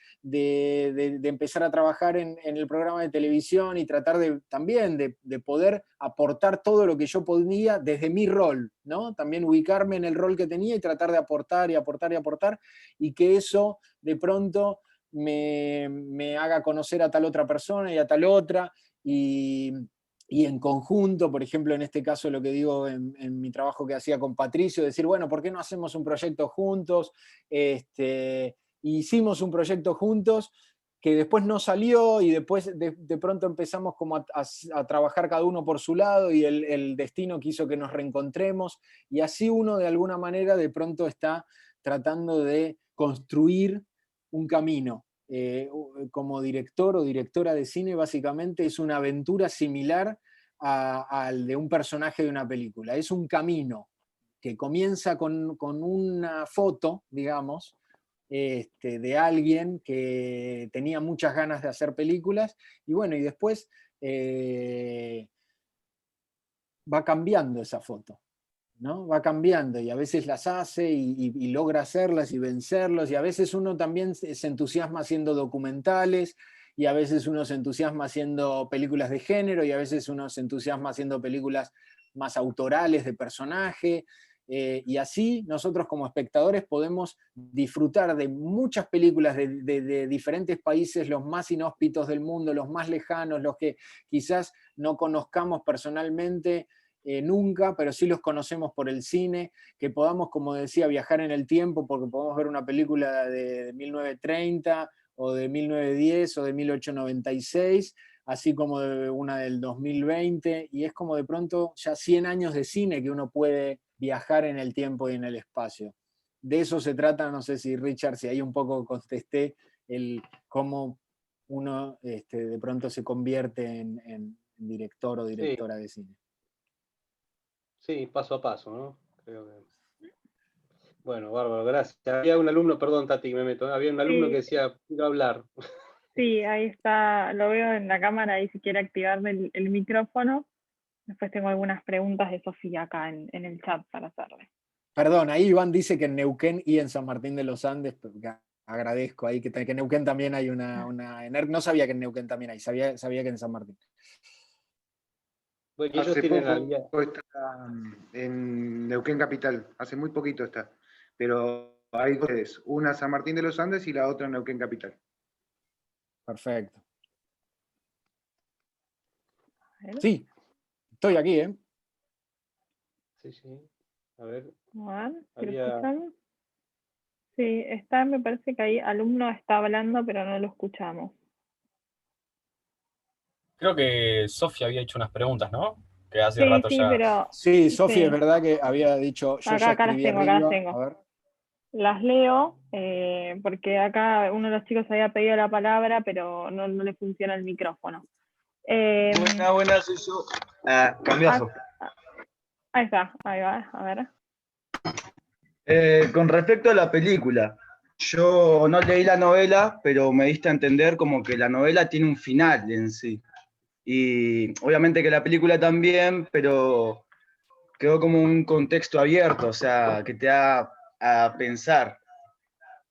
empezar a trabajar en el programa de televisión y tratar también de poder aportar todo lo que yo podía desde mi rol, ¿no? También ubicarme en el rol que tenía y tratar de aportar y aportar y aportar, y que eso de pronto me haga conocer a tal otra persona y a tal otra, y en conjunto, por ejemplo, en este caso lo que digo en mi trabajo que hacía con Patricio, decir, bueno, ¿por qué no hacemos un proyecto juntos? Hicimos un proyecto juntos que después no salió, y después de pronto empezamos como a trabajar cada uno por su lado, y el destino quiso que nos reencontremos, y así uno de alguna manera de pronto está tratando de construir un camino. Como director o directora de cine, básicamente es una aventura similar al de un personaje de una película. Es un camino que comienza con una foto, digamos, de alguien que tenía muchas ganas de hacer películas, y bueno, y después va cambiando esa foto, ¿no? Va cambiando, y a veces las hace y logra hacerlas y vencerlos, y a veces uno también se entusiasma haciendo documentales, y a veces uno se entusiasma haciendo películas de género, y a veces uno se entusiasma haciendo películas más autorales de personaje, y así nosotros como espectadores podemos disfrutar de muchas películas de diferentes países, los más inhóspitos del mundo, los más lejanos, los que quizás no conozcamos personalmente nunca, pero sí los conocemos por el cine, que podamos, como decía, viajar en el tiempo, porque podemos ver una película de 1930 o de 1910 o de 1896, así como de una del 2020, y es como de pronto ya 100 años de cine que uno puede viajar en el tiempo y en el espacio. De eso se trata, no sé si Richard, si ahí un poco contesté cómo uno de pronto se convierte en director o directora de cine. Sí, paso a paso, ¿no? Creo que... Bueno, bárbaro, gracias. Había un alumno, perdón Tati, que me meto, había un alumno que decía, quiero hablar. Sí, ahí está, lo veo en la cámara, ahí si quiere activarme el micrófono. Después tengo algunas preguntas de Sofía acá en el chat para hacerle. Perdón, ahí Iván dice que en Neuquén y en San Martín de los Andes, agradezco ahí que en Neuquén también hay una no sabía que en Neuquén también hay, sabía que en San Martín. Bueno, ellos hace tienen poco está en Neuquén Capital, hace muy poquito está, pero hay dos, una San Martín de los Andes y la otra en Neuquén Capital. Perfecto. Sí, estoy aquí, ¿eh? Sí, sí. A ver. Había... Sí, está, me parece que ahí alumno está hablando, pero no lo escuchamos. Creo que Sofía había hecho unas preguntas, ¿no? Que hace rato sí, ya. Pero, sí, Sofía, es verdad que había dicho, yo acá ya escribí acá las tengo. A ver. Las leo, porque acá uno de los chicos había pedido la palabra, pero no le funciona el micrófono. Buenas, soy yo. Cambiazo. Ahí está, ahí va, a ver. Con respecto a la película, yo no leí la novela, pero me diste a entender como que la novela tiene un final en sí. Y obviamente que la película también, pero quedó como un contexto abierto, o sea, que te da a pensar.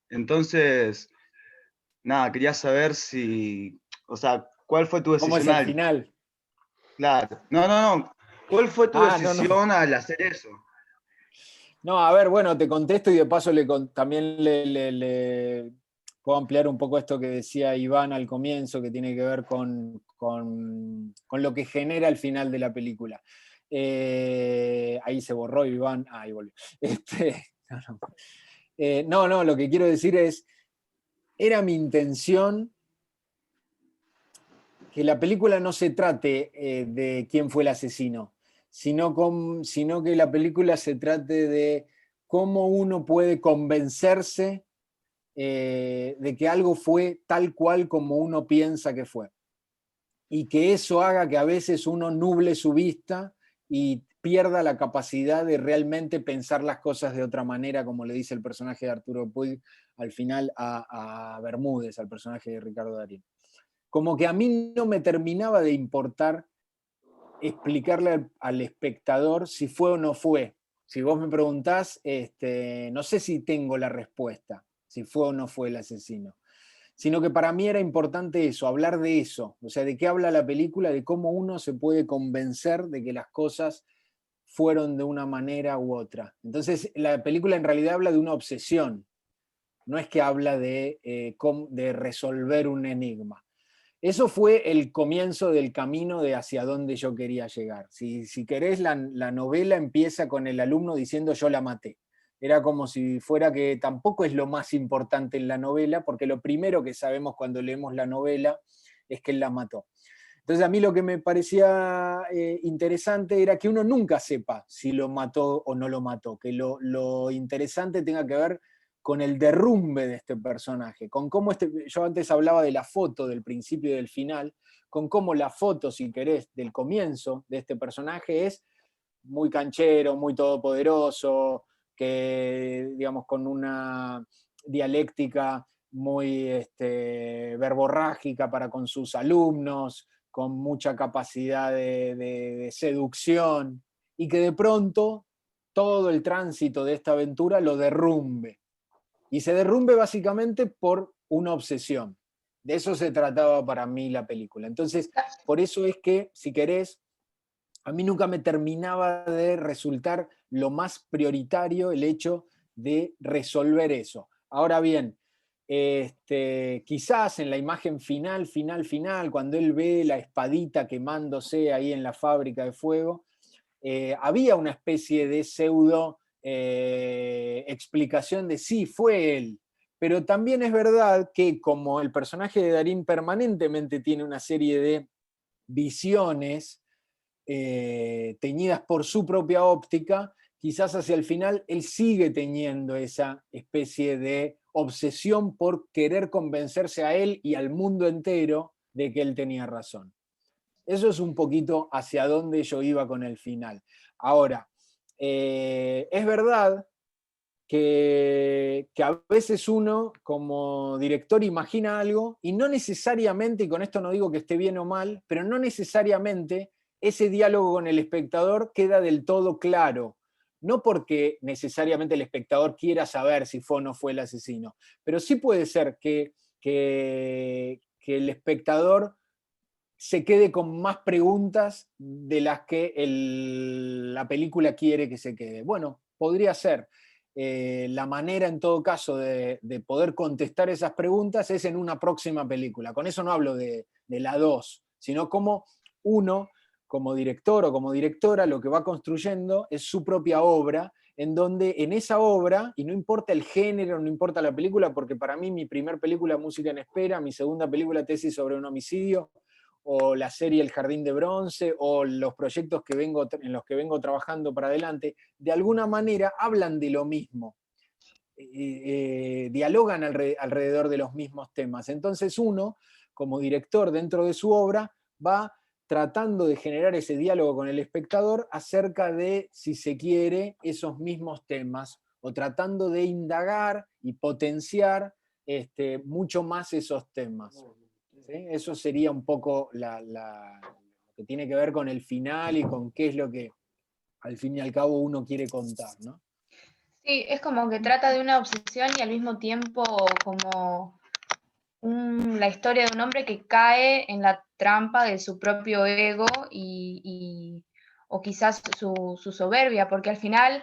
Entonces, nada, quería saber si, o sea, ¿cuál fue tu ¿Cómo es decisión el final? Claro. No. ¿Cuál fue tu No. decisión al hacer eso? No, a ver, bueno, te contesto y de paso también le puedo ampliar un poco esto que decía Iván al comienzo, que tiene que ver con lo que genera el final de la película. Ahí se borró Iván. Ahí volvió. No, lo que quiero decir es, era mi intención que la película no se trate de quién fue el asesino, sino que la película se trate de cómo uno puede convencerse de que algo fue tal cual como uno piensa que fue. Y que eso haga que a veces uno nuble su vista y pierda la capacidad de realmente pensar las cosas de otra manera, como le dice el personaje de Arturo Puig al final a Bermúdez, al personaje de Ricardo Darín. Como que a mí no me terminaba de importar explicarle al espectador si fue o no fue. Si vos me preguntás, no sé si tengo la respuesta, si fue o no fue el asesino. Sino que para mí era importante eso, hablar de eso. O sea, de qué habla la película, de cómo uno se puede convencer de que las cosas fueron de una manera u otra. Entonces, la película en realidad habla de una obsesión. No es que habla de resolver un enigma. Eso fue el comienzo del camino de hacia dónde yo quería llegar. Si querés, la novela empieza con el alumno diciendo yo la maté. Era como si fuera que tampoco es lo más importante en la novela, porque lo primero que sabemos cuando leemos la novela es que él la mató. Entonces a mí lo que me parecía interesante era que uno nunca sepa si lo mató o no lo mató, que lo interesante tenga que ver con el derrumbe de este personaje, con cómo yo antes hablaba de la foto del principio y del final, con cómo la foto, si querés, del comienzo de este personaje es muy canchero, muy todopoderoso, que, digamos, con una dialéctica muy verborrágica para con sus alumnos, con mucha capacidad de seducción, y que de pronto todo el tránsito de esta aventura lo derrumbe. Y se derrumbe básicamente por una obsesión. De eso se trataba para mí la película. Entonces, por eso es que, si querés, a mí nunca me terminaba de resultar lo más prioritario el hecho de resolver eso. Ahora bien, quizás en la imagen final, cuando él ve la espadita quemándose ahí en la fábrica de fuego, había una especie de pseudo explicación de sí, fue él. Pero también es verdad que como el personaje de Darín permanentemente tiene una serie de visiones teñidas por su propia óptica, quizás hacia el final él sigue teniendo esa especie de obsesión por querer convencerse a él y al mundo entero de que él tenía razón. Eso es un poquito hacia dónde yo iba con el final. Ahora, es verdad que a veces uno como director imagina algo y no necesariamente, y con esto no digo que esté bien o mal, pero no necesariamente ese diálogo con el espectador queda del todo claro. No porque necesariamente el espectador quiera saber si fue o no fue el asesino, pero sí puede ser que el espectador se quede con más preguntas de las que la película quiere que se quede. Bueno, podría ser. La manera, en todo caso, de poder contestar esas preguntas es en una próxima película. Con eso no hablo de la 2, sino como uno, como director o como directora, lo que va construyendo es su propia obra, en donde en esa obra, y no importa el género, no importa la película, porque para mí mi primer película, Música en Espera, mi segunda película, Tesis sobre un homicidio, o la serie El Jardín de Bronce, o los proyectos en los que vengo trabajando para adelante, de alguna manera hablan de lo mismo, dialogan alrededor de los mismos temas. Entonces uno, como director dentro de su obra, va tratando de generar ese diálogo con el espectador acerca de, si se quiere, esos mismos temas, o tratando de indagar y potenciar mucho más esos temas. ¿Sí? Eso sería un poco lo que tiene que ver con el final y con qué es lo que al fin y al cabo uno quiere contar, ¿no? Sí, es como que trata de una obsesión y al mismo tiempo como la historia de un hombre que cae en la trampa de su propio ego o quizás su soberbia, porque al final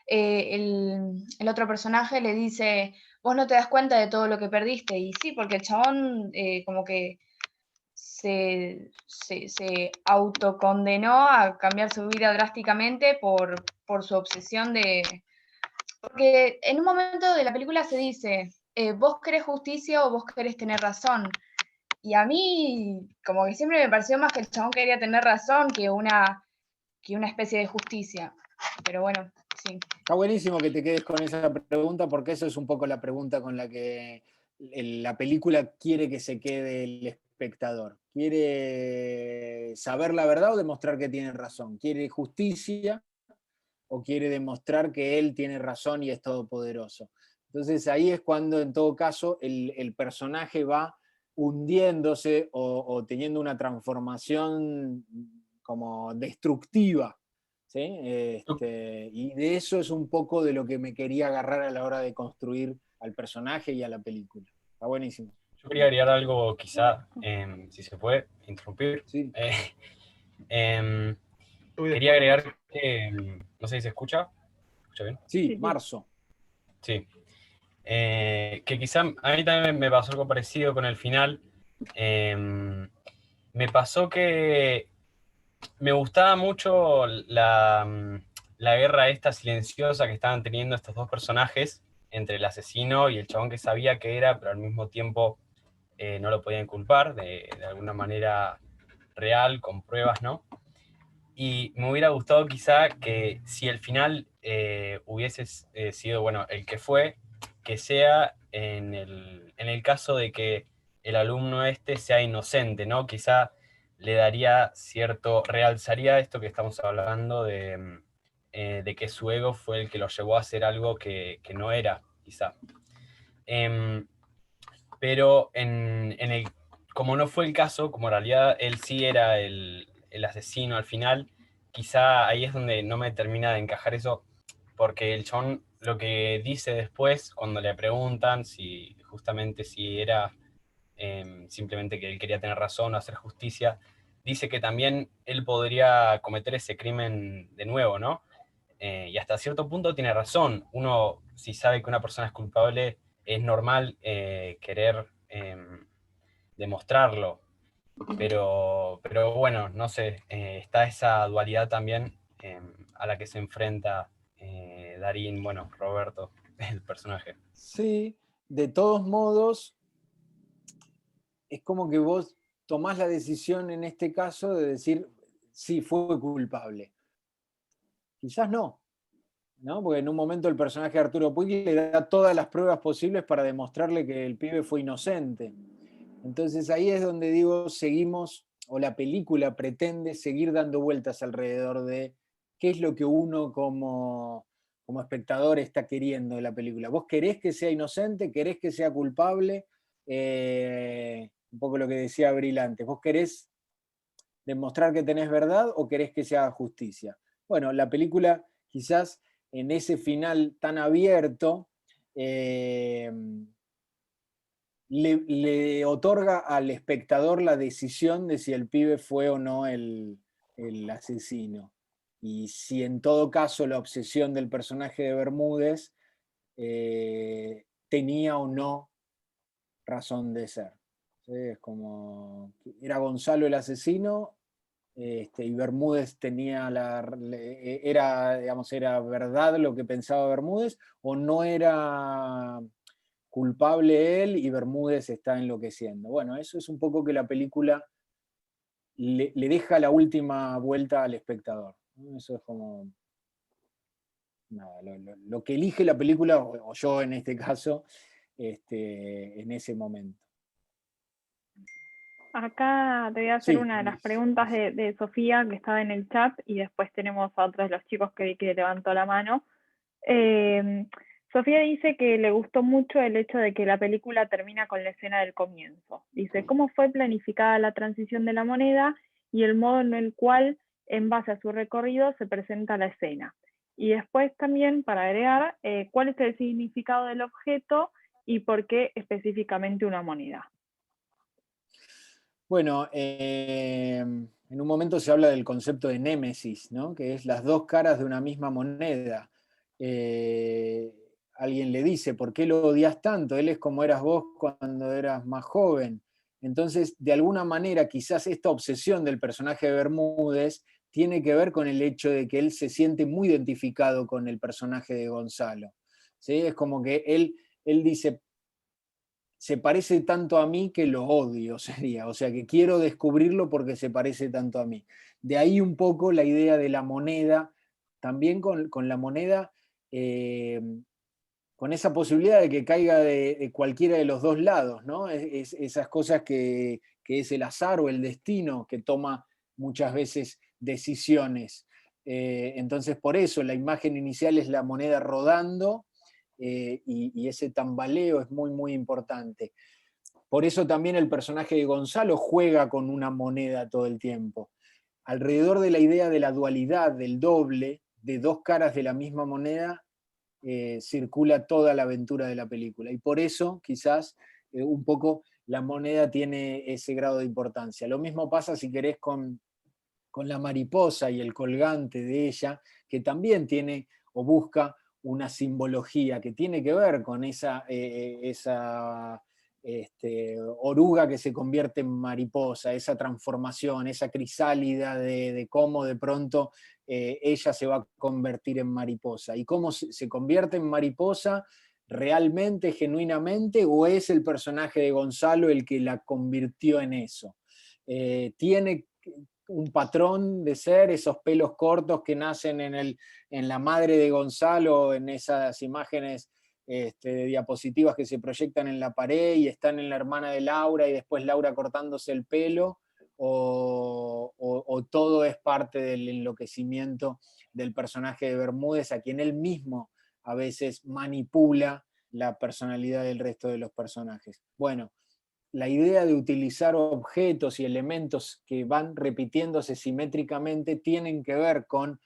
el otro personaje le dice, vos no te das cuenta de todo lo que perdiste, y sí, porque el chabón como que se autocondenó a cambiar su vida drásticamente por su obsesión de... Porque en un momento de la película se dice, vos querés justicia o vos querés tener razón. Y a mí, como que siempre me pareció más que el chabón quería tener razón que una especie de justicia. Pero bueno, sí. Está buenísimo que te quedes con esa pregunta, porque eso es un poco la pregunta con la que la película quiere que se quede el espectador. ¿Quiere saber la verdad o demostrar que tiene razón? ¿Quiere justicia o quiere demostrar que él tiene razón y es todopoderoso? Entonces ahí es cuando, en todo caso, el personaje va hundiéndose o teniendo una transformación como destructiva. ¿Sí? Y de eso es un poco de lo que me quería agarrar a la hora de construir al personaje y a la película. Está buenísimo. Yo quería agregar algo, quizá, si se puede interrumpir. Sí. Quería agregar que, no sé si se escucha. ¿Se escucha bien? Sí, Marzo. Sí. Que quizá a mí también me pasó algo parecido con el final. Me pasó que me gustaba mucho la guerra esta silenciosa que estaban teniendo estos dos personajes, entre el asesino y el chabón que sabía que era, pero al mismo tiempo no lo podían culpar de alguna manera real, con pruebas, ¿no? Y me hubiera gustado quizá que si el final hubiese sido, bueno, el que fue, que sea en el caso de que el alumno este sea inocente, ¿no? Quizá le daría cierto, realzaría esto que estamos hablando de que su ego fue el que lo llevó a hacer algo que no era, quizá. Pero como no fue el caso, como en realidad él sí era el asesino al final, quizá ahí es donde no me termina de encajar eso, porque el chabón lo que dice después, cuando le preguntan si justamente si era simplemente que él quería tener razón o hacer justicia, dice que también él podría cometer ese crimen de nuevo, ¿no? Y hasta cierto punto tiene razón. Uno, si sabe que una persona es culpable, es normal querer demostrarlo. Pero bueno, no sé, está esa dualidad también a la que se enfrenta Darín, bueno, Roberto, el personaje. Sí, de todos modos, es como que vos tomás la decisión en este caso de decir, sí, fue culpable. Quizás no, ¿no? Porque en un momento el personaje de Arturo Puig le da todas las pruebas posibles para demostrarle que el pibe fue inocente. Entonces ahí es donde digo, seguimos, o la película pretende seguir dando vueltas alrededor de qué es lo que uno como espectador está queriendo de la película. ¿Vos querés que sea inocente? ¿Querés que sea culpable? Un poco lo que decía Abril antes. ¿Vos querés demostrar que tenés verdad o querés que se haga justicia? Bueno, la película quizás en ese final tan abierto le otorga al espectador la decisión de si el pibe fue o no el asesino. Y si en todo caso la obsesión del personaje de Bermúdez tenía o no razón de ser. ¿Sí? Es como, ¿era Gonzalo el asesino? Y Bermúdez tenía era verdad lo que pensaba Bermúdez, o no era culpable él y Bermúdez está enloqueciendo. Bueno, eso es un poco que la película le deja la última vuelta al espectador. Eso es como nada, lo que elige la película, o yo en este caso, en ese momento. Acá te voy a hacer Sí, una de las preguntas de Sofía, que estaba en el chat, y después tenemos a otros de los chicos que levantó la mano. Sofía dice que le gustó mucho el hecho de que la película termina con la escena del comienzo. Dice, ¿cómo fue planificada la transición de la moneda y el modo en el cual, en base a su recorrido, se presenta la escena? Y después también, para agregar, cuál es el significado del objeto y por qué específicamente una moneda. Bueno, en un momento se habla del concepto de némesis, ¿no? Que es las dos caras de una misma moneda. Alguien le dice, ¿por qué lo odias tanto? Él es como eras vos cuando eras más joven. Entonces, de alguna manera, quizás esta obsesión del personaje de Bermúdez tiene que ver con el hecho de que él se siente muy identificado con el personaje de Gonzalo. ¿Sí? Es como que él dice, se parece tanto a mí que lo odio, sería. O sea, que quiero descubrirlo porque se parece tanto a mí. De ahí un poco la idea de la moneda, también con la moneda, con esa posibilidad de que caiga de cualquiera de los dos lados, ¿no? Esas cosas que es el azar o el destino que toma muchas veces decisiones. Entonces, por eso la imagen inicial es la moneda rodando, y ese tambaleo es muy, muy importante. Por eso también el personaje de Gonzalo juega con una moneda todo el tiempo. Alrededor de la idea de la dualidad, del doble, de dos caras de la misma moneda, circula toda la aventura de la película. Y por eso, quizás, un poco la moneda tiene ese grado de importancia. Lo mismo pasa, si querés, con la mariposa y el colgante de ella, que también tiene o busca una simbología que tiene que ver con esa oruga que se convierte en mariposa, esa transformación, esa crisálida de cómo de pronto ella se va a convertir en mariposa. Y cómo se convierte en mariposa realmente, genuinamente, o es el personaje de Gonzalo el que la convirtió en eso. Tiene un patrón de ser, esos pelos cortos que nacen en la madre de Gonzalo, en esas imágenes de diapositivas que se proyectan en la pared y están en la hermana de Laura y después Laura cortándose el pelo, o todo es parte del enloquecimiento del personaje de Bermúdez, a quien él mismo a veces manipula la personalidad del resto de los personajes. Bueno, la idea de utilizar objetos y elementos que van repitiéndose simétricamente tienen que ver con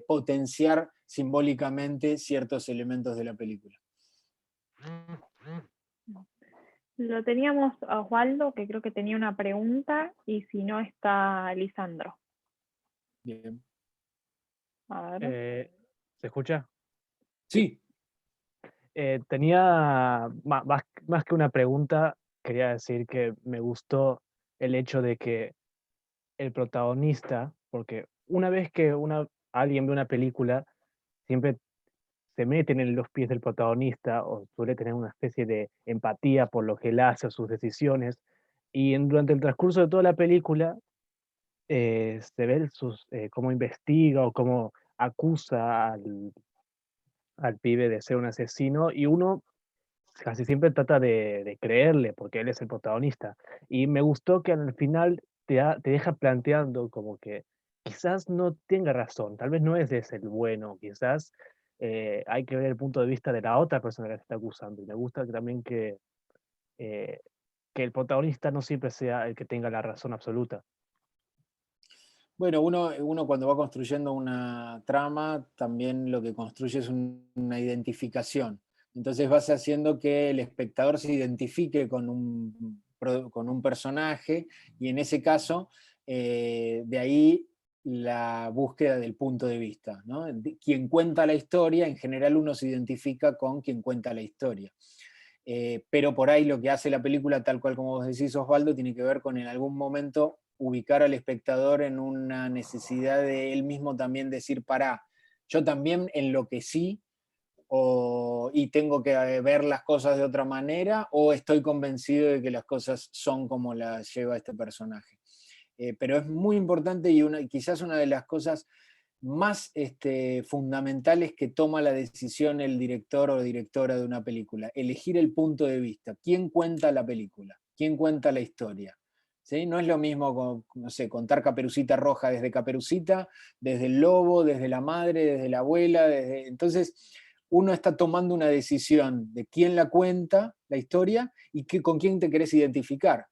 potenciar simbólicamente ciertos elementos de la película. Lo teníamos a Osvaldo, que creo que tenía una pregunta, y si no está Lisandro. Bien. A ver. ¿Se escucha? Sí. Tenía más que una pregunta, quería decir que me gustó el hecho de que el protagonista, porque una vez que alguien ve una película, siempre se meten en los pies del protagonista o suele tener una especie de empatía por lo que él hace o sus decisiones, y durante el transcurso de toda la película se ve cómo investiga o cómo acusa al pibe de ser un asesino, y uno casi siempre trata de creerle porque él es el protagonista. Y me gustó que al final te deja planteando como que quizás no tenga razón, tal vez no es ese el bueno, quizás hay que ver el punto de vista de la otra persona que se está acusando. Y me gusta también eh, que el protagonista no siempre sea el que tenga la razón absoluta. Bueno, uno cuando va construyendo una trama, también lo que construye es una identificación. Entonces vas haciendo que el espectador se identifique con un personaje, y en ese caso, de ahí la búsqueda del punto de vista, ¿no? Quien cuenta la historia, en general uno se identifica con quien cuenta la historia. Pero por ahí lo que hace la película, tal cual como vos decís, Osvaldo, tiene que ver con en algún momento ubicar al espectador en una necesidad de él mismo también decir, pará, yo también enloquecí, y tengo que ver las cosas de otra manera, o estoy convencido de que las cosas son como las lleva este personaje. Pero es muy importante, y quizás una de las cosas más fundamentales que toma la decisión el director o directora de una película: elegir el punto de vista. ¿Quién cuenta la película? ¿Quién cuenta la historia? ¿Sí? No es lo mismo, no sé, contar Caperucita Roja desde Caperucita, desde el lobo, desde la madre, desde la abuela. Entonces, uno está tomando una decisión de quién la cuenta, la historia, y con quién te querés identificar.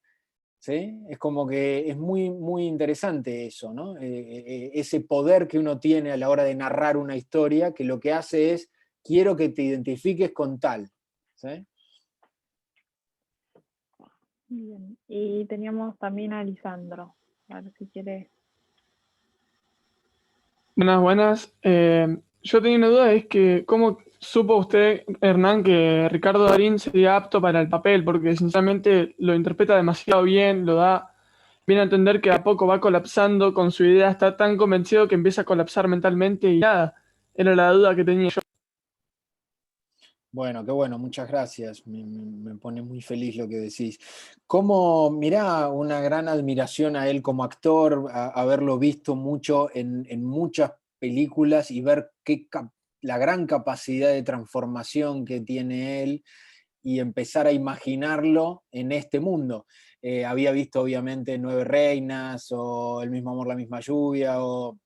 ¿sí? Es como que es muy, muy interesante eso, ¿no? Ese poder que uno tiene a la hora de narrar una historia, que lo que hace es, quiero que te identifiques con tal, ¿sí? Bien. Y teníamos también a Lisandro. A ver si quiere. Buenas, buenas. Yo tenía una duda, es que ¿cómo supo usted, Hernán, que Ricardo Darín sería apto para el papel? Porque sinceramente lo interpreta demasiado bien, lo da bien a entender que a poco va colapsando con su idea, está tan convencido que empieza a colapsar mentalmente y nada, era la duda que tenía yo. Bueno, qué bueno, muchas gracias. Me pone muy feliz lo que decís. Como, mirá, una gran admiración a él como actor, haberlo visto mucho en muchas películas y ver la gran capacidad de transformación que tiene él y empezar a imaginarlo en este mundo. Había visto obviamente Nueve Reinas o El mismo amor, la misma lluvia o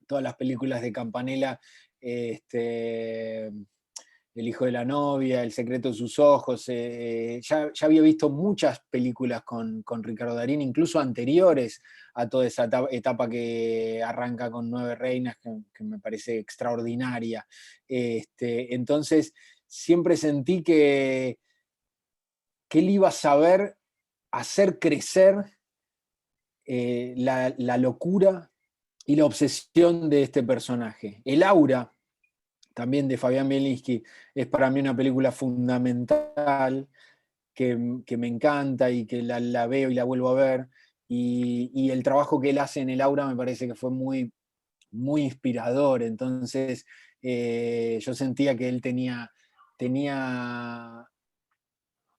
todas las películas de Campanella, El hijo de la novia, El secreto de sus ojos. Ya había visto muchas películas con Ricardo Darín, incluso anteriores a toda esa etapa que arranca con Nueve Reinas, que me parece extraordinaria. Entonces, siempre sentí que él iba a saber hacer crecer la locura y la obsesión de este personaje. El aura, también de Fabián Bielinski, es para mí una película fundamental que me encanta y que la veo y la vuelvo a ver. Y el trabajo que él hace en el aura me parece que fue muy, muy inspirador. Entonces, yo sentía que él tenía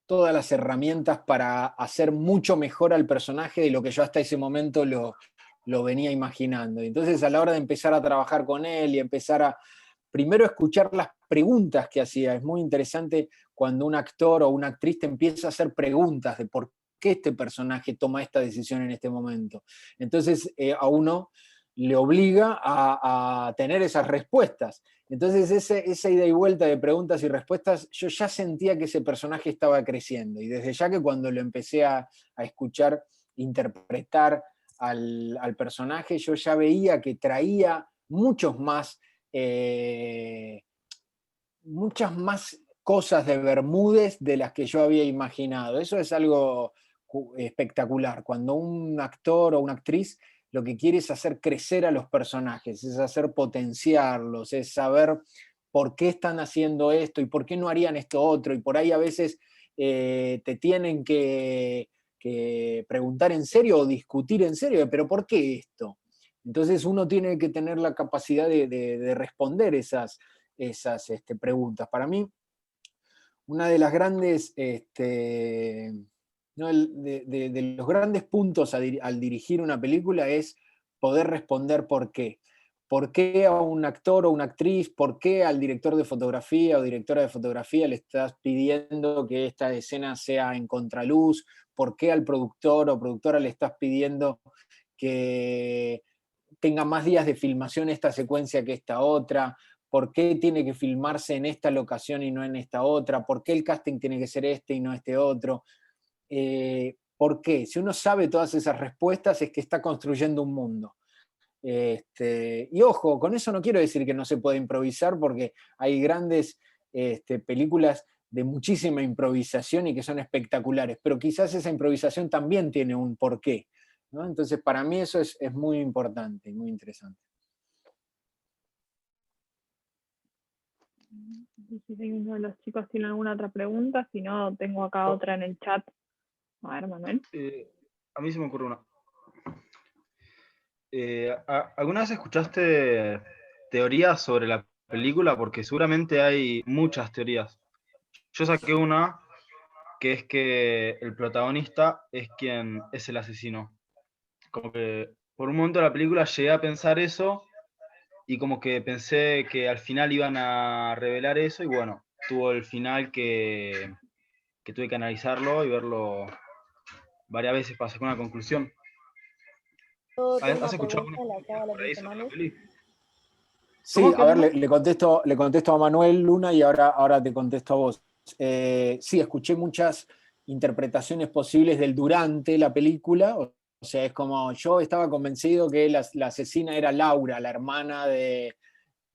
todas las herramientas para hacer mucho mejor al personaje de lo que yo hasta ese momento lo venía imaginando. Y entonces, a la hora de empezar a trabajar con él y empezar a primero escuchar las preguntas que hacía, es muy interesante cuando un actor o una actriz te empieza a hacer preguntas de por qué este personaje toma esta decisión en este momento. Entonces, a uno le obliga a tener esas respuestas. Entonces, esa ida y vuelta de preguntas y respuestas, yo ya sentía que ese personaje estaba creciendo. Y desde ya que cuando lo empecé a escuchar interpretar al personaje, yo ya veía que traía muchas más cosas de Bermúdez de las que yo había imaginado. Eso es algo espectacular. Cuando un actor o una actriz lo que quiere es hacer crecer a los personajes, es hacer potenciarlos, es saber por qué están haciendo esto y por qué no harían esto otro. Y por ahí a veces te tienen que preguntar en serio o discutir en serio, pero ¿por qué esto? Entonces uno tiene que tener la capacidad de responder esas preguntas. Para mí, una de las grandes, de los grandes puntos al dirigir una película es poder responder por qué. ¿Por qué a un actor o una actriz? ¿Por qué al director de fotografía o directora de fotografía le estás pidiendo que esta escena sea en contraluz? ¿Por qué al productor o productora le estás pidiendo que tenga más días de filmación esta secuencia que esta otra? ¿Por qué tiene que filmarse en esta locación y no en esta otra? ¿Por qué el casting tiene que ser este y no este otro? ¿Por qué? Si uno sabe todas esas respuestas es que está construyendo un mundo. Y ojo, con eso no quiero decir que no se puede improvisar, porque hay grandes películas de muchísima improvisación y que son espectaculares, pero quizás esa improvisación también tiene un porqué, ¿no? Entonces, para mí eso es muy importante y muy interesante. Si uno de los chicos tiene alguna otra pregunta, si no, tengo acá otra en el chat. A ver, Manuel. A mí se me ocurre una. ¿Alguna vez escuchaste teorías sobre la película? Porque seguramente hay muchas teorías. Yo saqué una, que es que el protagonista es quien es el asesino. Como que por un momento de la película llegué a pensar eso, y como que pensé que al final iban a revelar eso, y bueno, tuvo el final que tuve que analizarlo y verlo varias veces para sacar una conclusión. Yo tengo una ¿Has escuchado pregunta, alguna la que hago por ahí sobre la peli? Sí, a ver, le contesto a Manuel Luna y ahora te contesto a vos. Sí, escuché muchas interpretaciones posibles del durante la película. O sea, es como, yo estaba convencido que la asesina era Laura, la hermana de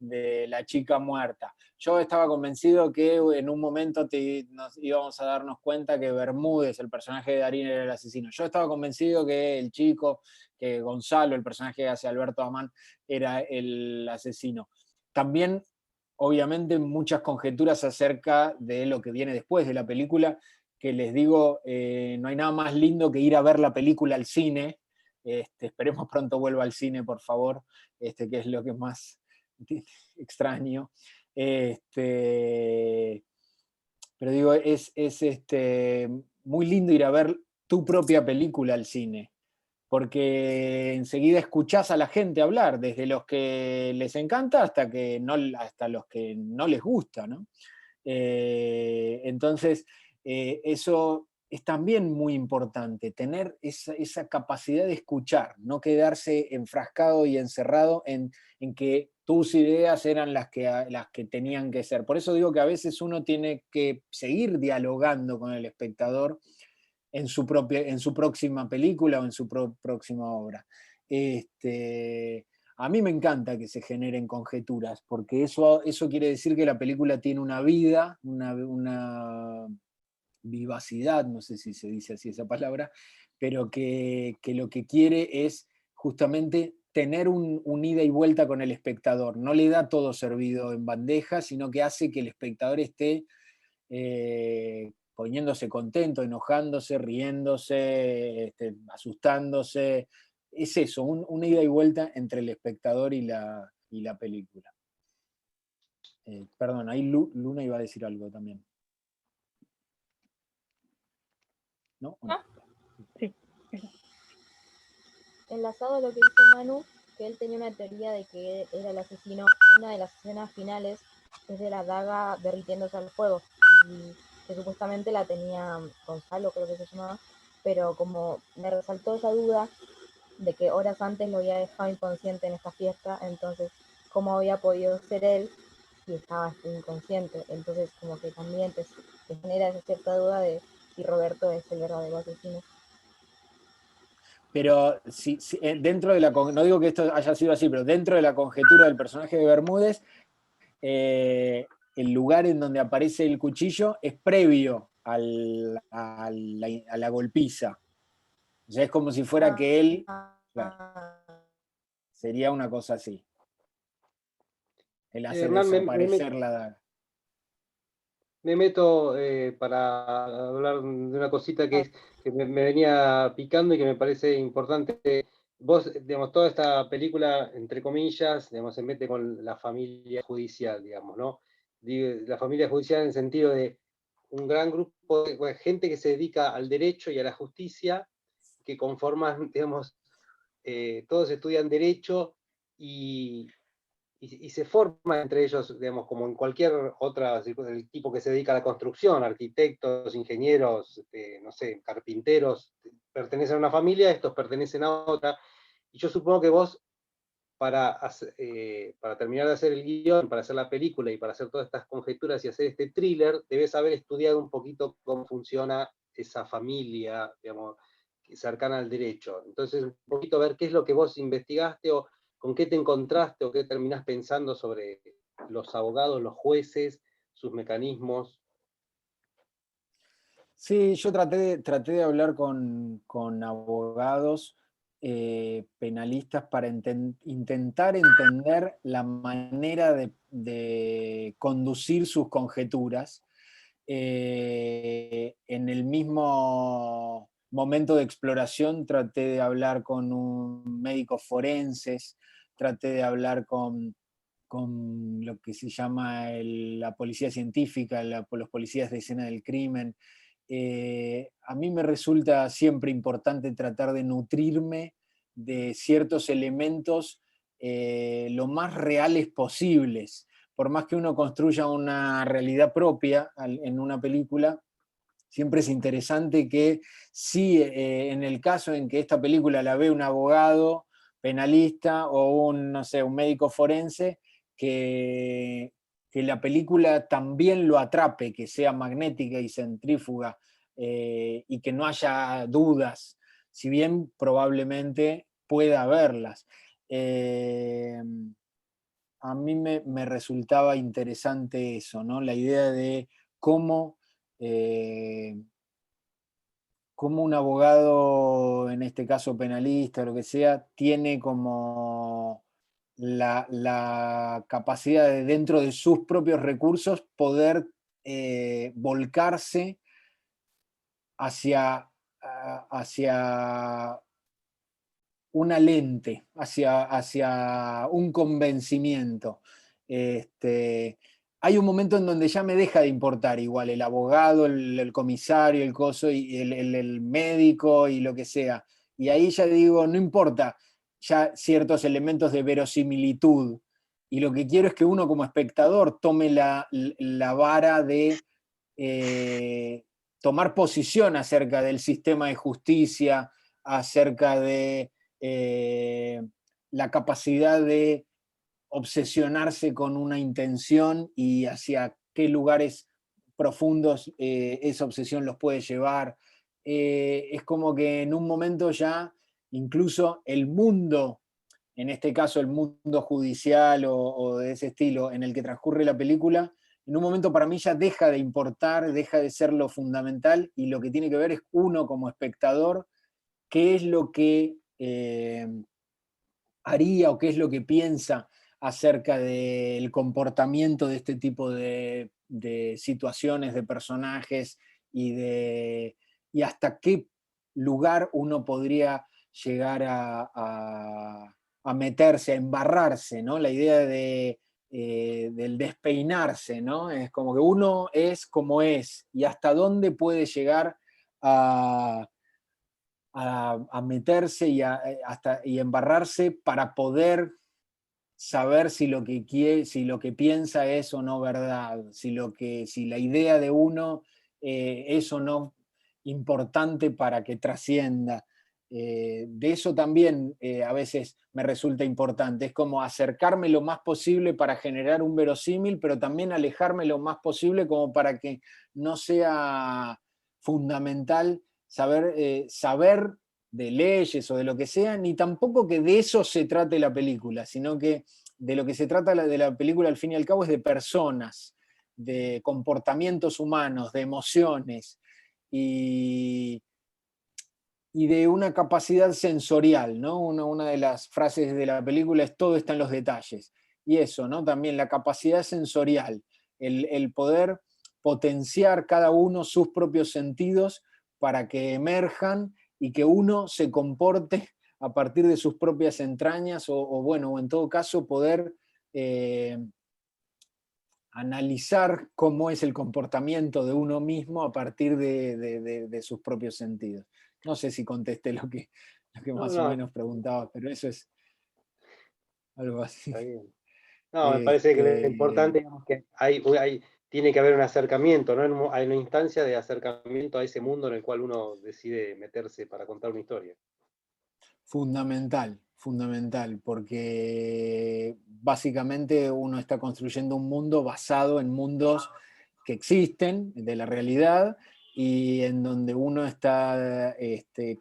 la chica muerta. Yo estaba convencido que en un momento nos íbamos a darnos cuenta que Bermúdez, el personaje de Darín, era el asesino. Yo estaba convencido que el chico, que Gonzalo, el personaje que hace Alberto Amán, era el asesino. También, obviamente, muchas conjeturas acerca de lo que viene después de la película, que les digo, no hay nada más lindo que ir a ver la película al cine. Esperemos pronto vuelva al cine, por favor, que es lo que más extraño. Pero digo, es muy lindo ir a ver tu propia película al cine, porque enseguida escuchás a la gente hablar, desde los que les encanta hasta los que no les gusta, ¿no? Entonces, eso es también muy importante, tener esa capacidad de escuchar, no quedarse enfrascado y encerrado en que tus ideas eran las que tenían que ser. Por eso digo que a veces uno tiene que seguir dialogando con el espectador en su próxima película o en su próxima obra. A mí me encanta que se generen conjeturas, porque eso quiere decir que la película tiene una vida, una vivacidad, no sé si se dice así esa palabra, pero que lo que quiere es justamente tener un ida y vuelta con el espectador. No le da todo servido en bandeja, sino que hace que el espectador esté poniéndose contento, enojándose, riéndose, asustándose. Es eso, una ida y vuelta entre el espectador y la película. Perdón, ahí Luna iba a decir algo también. ¿No? Ah, sí. Enlazado a lo que dice Manu, que él tenía una teoría de que era el asesino, una de las escenas finales es de la daga derritiéndose al fuego, y que supuestamente la tenía Gonzalo, creo que se llamaba, pero como me resaltó esa duda de que horas antes lo había dejado inconsciente en esta fiesta, entonces cómo había podido ser él si estaba inconsciente, entonces como que también te genera esa cierta duda de si Roberto es el verdadero asesino. Pero dentro de no digo que esto haya sido así, pero dentro de la conjetura del personaje de Bermúdez, el lugar en donde aparece el cuchillo es previo a la golpiza. O sea, es como si fuera que él... Claro, sería una cosa así. El hacer desaparecer la daga. Me meto para hablar de una cosita que me venía picando y que me parece importante. Vos, digamos, toda esta película, entre comillas, digamos, se mete con la familia judicial, digamos, ¿no? La familia judicial en el sentido de un gran grupo de gente que se dedica al derecho y a la justicia, que conforman, digamos, todos estudian derecho y se forma entre ellos, digamos, como en cualquier otra, el tipo que se dedica a la construcción, arquitectos, ingenieros, no sé, carpinteros, pertenecen a una familia, estos pertenecen a otra, y yo supongo que vos, para terminar de hacer el guión, para hacer la película y para hacer todas estas conjeturas y hacer este thriller, debes haber estudiado un poquito cómo funciona esa familia, digamos, cercana al derecho. Entonces, un poquito ver qué es lo que vos investigaste o con qué te encontraste o qué terminás pensando sobre los abogados, los jueces, sus mecanismos. Sí, yo traté de hablar con abogados penalistas para intentar entender la manera de conducir sus conjeturas en el mismo momento de exploración. Traté de hablar con un médico forenses, traté de hablar con lo que se llama la policía científica, los policías de escena del crimen. A mí me resulta siempre importante tratar de nutrirme de ciertos elementos lo más reales posibles. Por más que uno construya una realidad propia en una película, siempre es interesante que si en el caso en que esta película la ve un abogado penalista o no sé, un médico forense, que la película también lo atrape, que sea magnética y centrífuga y que no haya dudas, si bien probablemente pueda haberlas. A mí me resultaba interesante eso, ¿no? La idea de cómo un abogado, en este caso penalista, lo que sea, tiene como la capacidad de, dentro de sus propios recursos, poder volcarse hacia una lente, hacia un convencimiento. Hay un momento en donde ya me deja de importar igual el abogado, el comisario, el coso, y el médico y lo que sea. Y ahí ya digo, no importa ya ciertos elementos de verosimilitud. Y lo que quiero es que uno como espectador tome la vara de tomar posición acerca del sistema de justicia, acerca de la capacidad de obsesionarse con una intención y hacia qué lugares profundos esa obsesión los puede llevar. Es como que en un momento ya incluso el mundo, en este caso el mundo judicial o de ese estilo en el que transcurre la película, en un momento para mí ya deja de importar, deja de ser lo fundamental, y lo que tiene que ver es uno como espectador, qué es lo que haría o qué es lo que piensa acerca del comportamiento de este tipo de situaciones, de personajes, y hasta qué lugar uno podría llegar a meterse, a embarrarse, ¿no? La idea del despeinarse, ¿no? Es como que uno es como es, y hasta dónde puede llegar a meterse y embarrarse para poder saber si lo que si lo que piensa es o no verdad, si la idea de uno es o no importante para que trascienda. De eso también a veces me resulta importante. Es como acercarme lo más posible para generar un verosímil, pero también alejarme lo más posible como para que no sea fundamental saber de leyes o de lo que sea, ni tampoco que de eso se trate la película, sino que de lo que se trata de la película al fin y al cabo es de personas, de comportamientos humanos, de emociones y de una capacidad sensorial, ¿no? Una de las frases de la película es todo está en los detalles. Y eso, ¿no? También la capacidad sensorial, el poder potenciar cada uno sus propios sentidos para que emerjan y que uno se comporte a partir de sus propias entrañas, o en todo caso poder analizar cómo es el comportamiento de uno mismo a partir de sus propios sentidos. No sé si contesté lo que más o menos preguntaba, pero eso es algo así. Está bien. No, me parece que lo importante es que tiene que haber un acercamiento, ¿no? Hay una instancia de acercamiento a ese mundo en el cual uno decide meterse para contar una historia. Fundamental, porque básicamente uno está construyendo un mundo basado en mundos que existen, de la realidad, y en donde uno está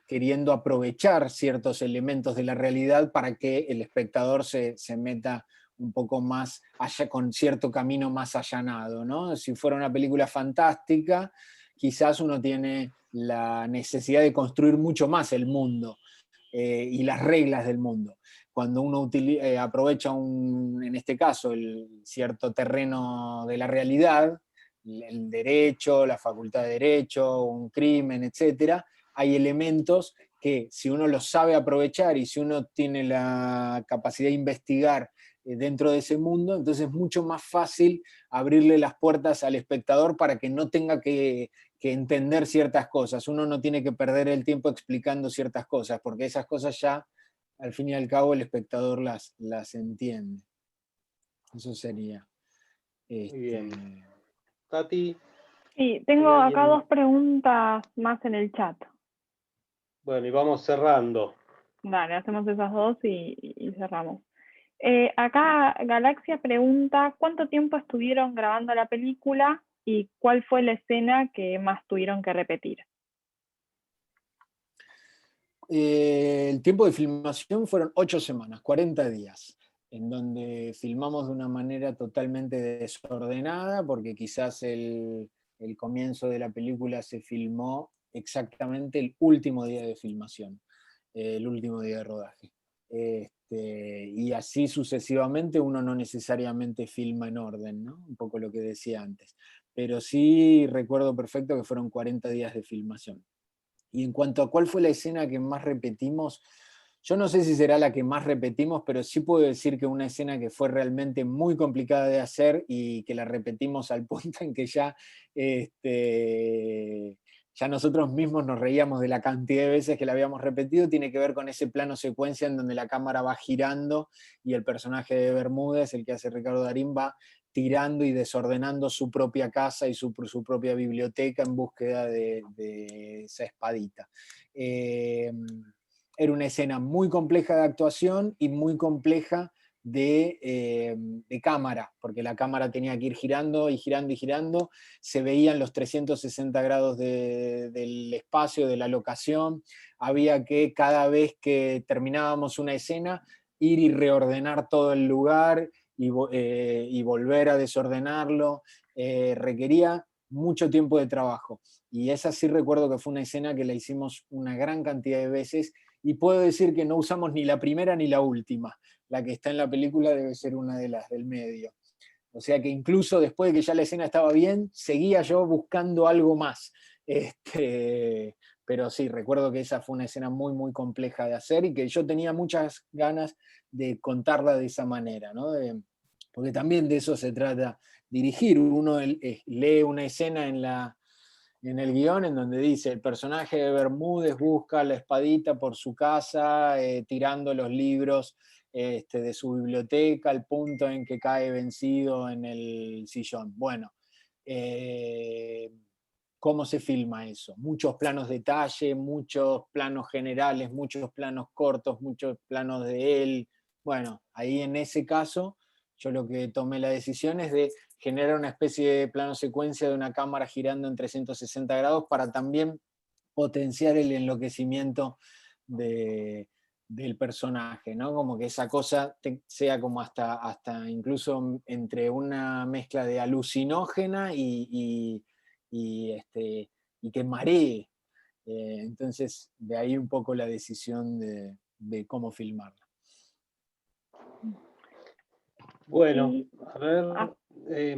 queriendo aprovechar ciertos elementos de la realidad para que el espectador se meta un poco más allá, con cierto camino más allanado, ¿no? Si fuera una película fantástica, quizás uno tiene la necesidad de construir mucho más el mundo y las reglas del mundo. Cuando uno aprovecha, en este caso, el cierto terreno de la realidad, el derecho, la facultad de derecho, un crimen, etc., hay elementos que si uno los sabe aprovechar y si uno tiene la capacidad de investigar dentro de ese mundo, entonces es mucho más fácil abrirle las puertas al espectador para que no tenga que entender ciertas cosas. Uno no tiene que perder el tiempo explicando ciertas cosas, porque esas cosas ya, al fin y al cabo, el espectador las entiende. Eso sería. Muy bien. Tati. Sí, tengo acá dos preguntas más en el chat. Bueno, y vamos cerrando. Dale, hacemos esas dos y cerramos. Acá Galaxia pregunta, ¿cuánto tiempo estuvieron grabando la película ¿Y cuál fue la escena que más tuvieron que repetir? El tiempo de filmación fueron 8 semanas, 40 días, en donde filmamos de una manera totalmente desordenada, porque quizás el comienzo de la película se filmó exactamente el último día de filmación, el último día de rodaje. Y así sucesivamente uno no necesariamente filma en orden, ¿no? Un poco lo que decía antes. Pero sí recuerdo perfecto que fueron 40 días de filmación. Y en cuanto a cuál fue la escena que más repetimos, yo no sé si será la que más repetimos, pero sí puedo decir que una escena que fue realmente muy complicada de hacer y que la repetimos al punto en que ya, ya nosotros mismos nos reíamos de la cantidad de veces que la habíamos repetido, tiene que ver con ese plano secuencia en donde la cámara va girando y el personaje de Bermúdez, el que hace Ricardo Darín, va tirando y desordenando su propia casa y su propia biblioteca en búsqueda de esa espadita. Era una escena muy compleja de actuación y muy compleja de cámara, porque la cámara tenía que ir girando y girando y girando, se veían los 360 grados del espacio, de la locación, había que cada vez que terminábamos una escena ir y reordenar todo el lugar, y volver a desordenarlo, requería mucho tiempo de trabajo. Y esa sí recuerdo que fue una escena que la hicimos una gran cantidad de veces, y puedo decir que no usamos ni la primera ni la última. La que está en la película debe ser una de las del medio. O sea que incluso después de que ya la escena estaba bien, seguía yo buscando algo más. Pero sí, recuerdo que esa fue una escena muy, muy compleja de hacer y que yo tenía muchas ganas de contarla de esa manera, ¿no? Porque también de eso se trata dirigir. Uno lee una escena en el guión en donde dice: el personaje de Bermúdez busca la espadita por su casa, tirando los libros de su biblioteca, al punto en que cae vencido en el sillón. Bueno, ¿cómo se filma eso? Muchos planos de detalle, muchos planos generales, muchos planos cortos, muchos planos de él. Bueno, ahí en ese caso, yo lo que tomé la decisión es de generar una especie de plano secuencia de una cámara girando en 360 grados para también potenciar el enloquecimiento del personaje, ¿no? Como que esa cosa sea como hasta incluso entre una mezcla de alucinógena y que maree. Entonces, de ahí un poco la decisión de cómo filmarla. Bueno, Y- a ver.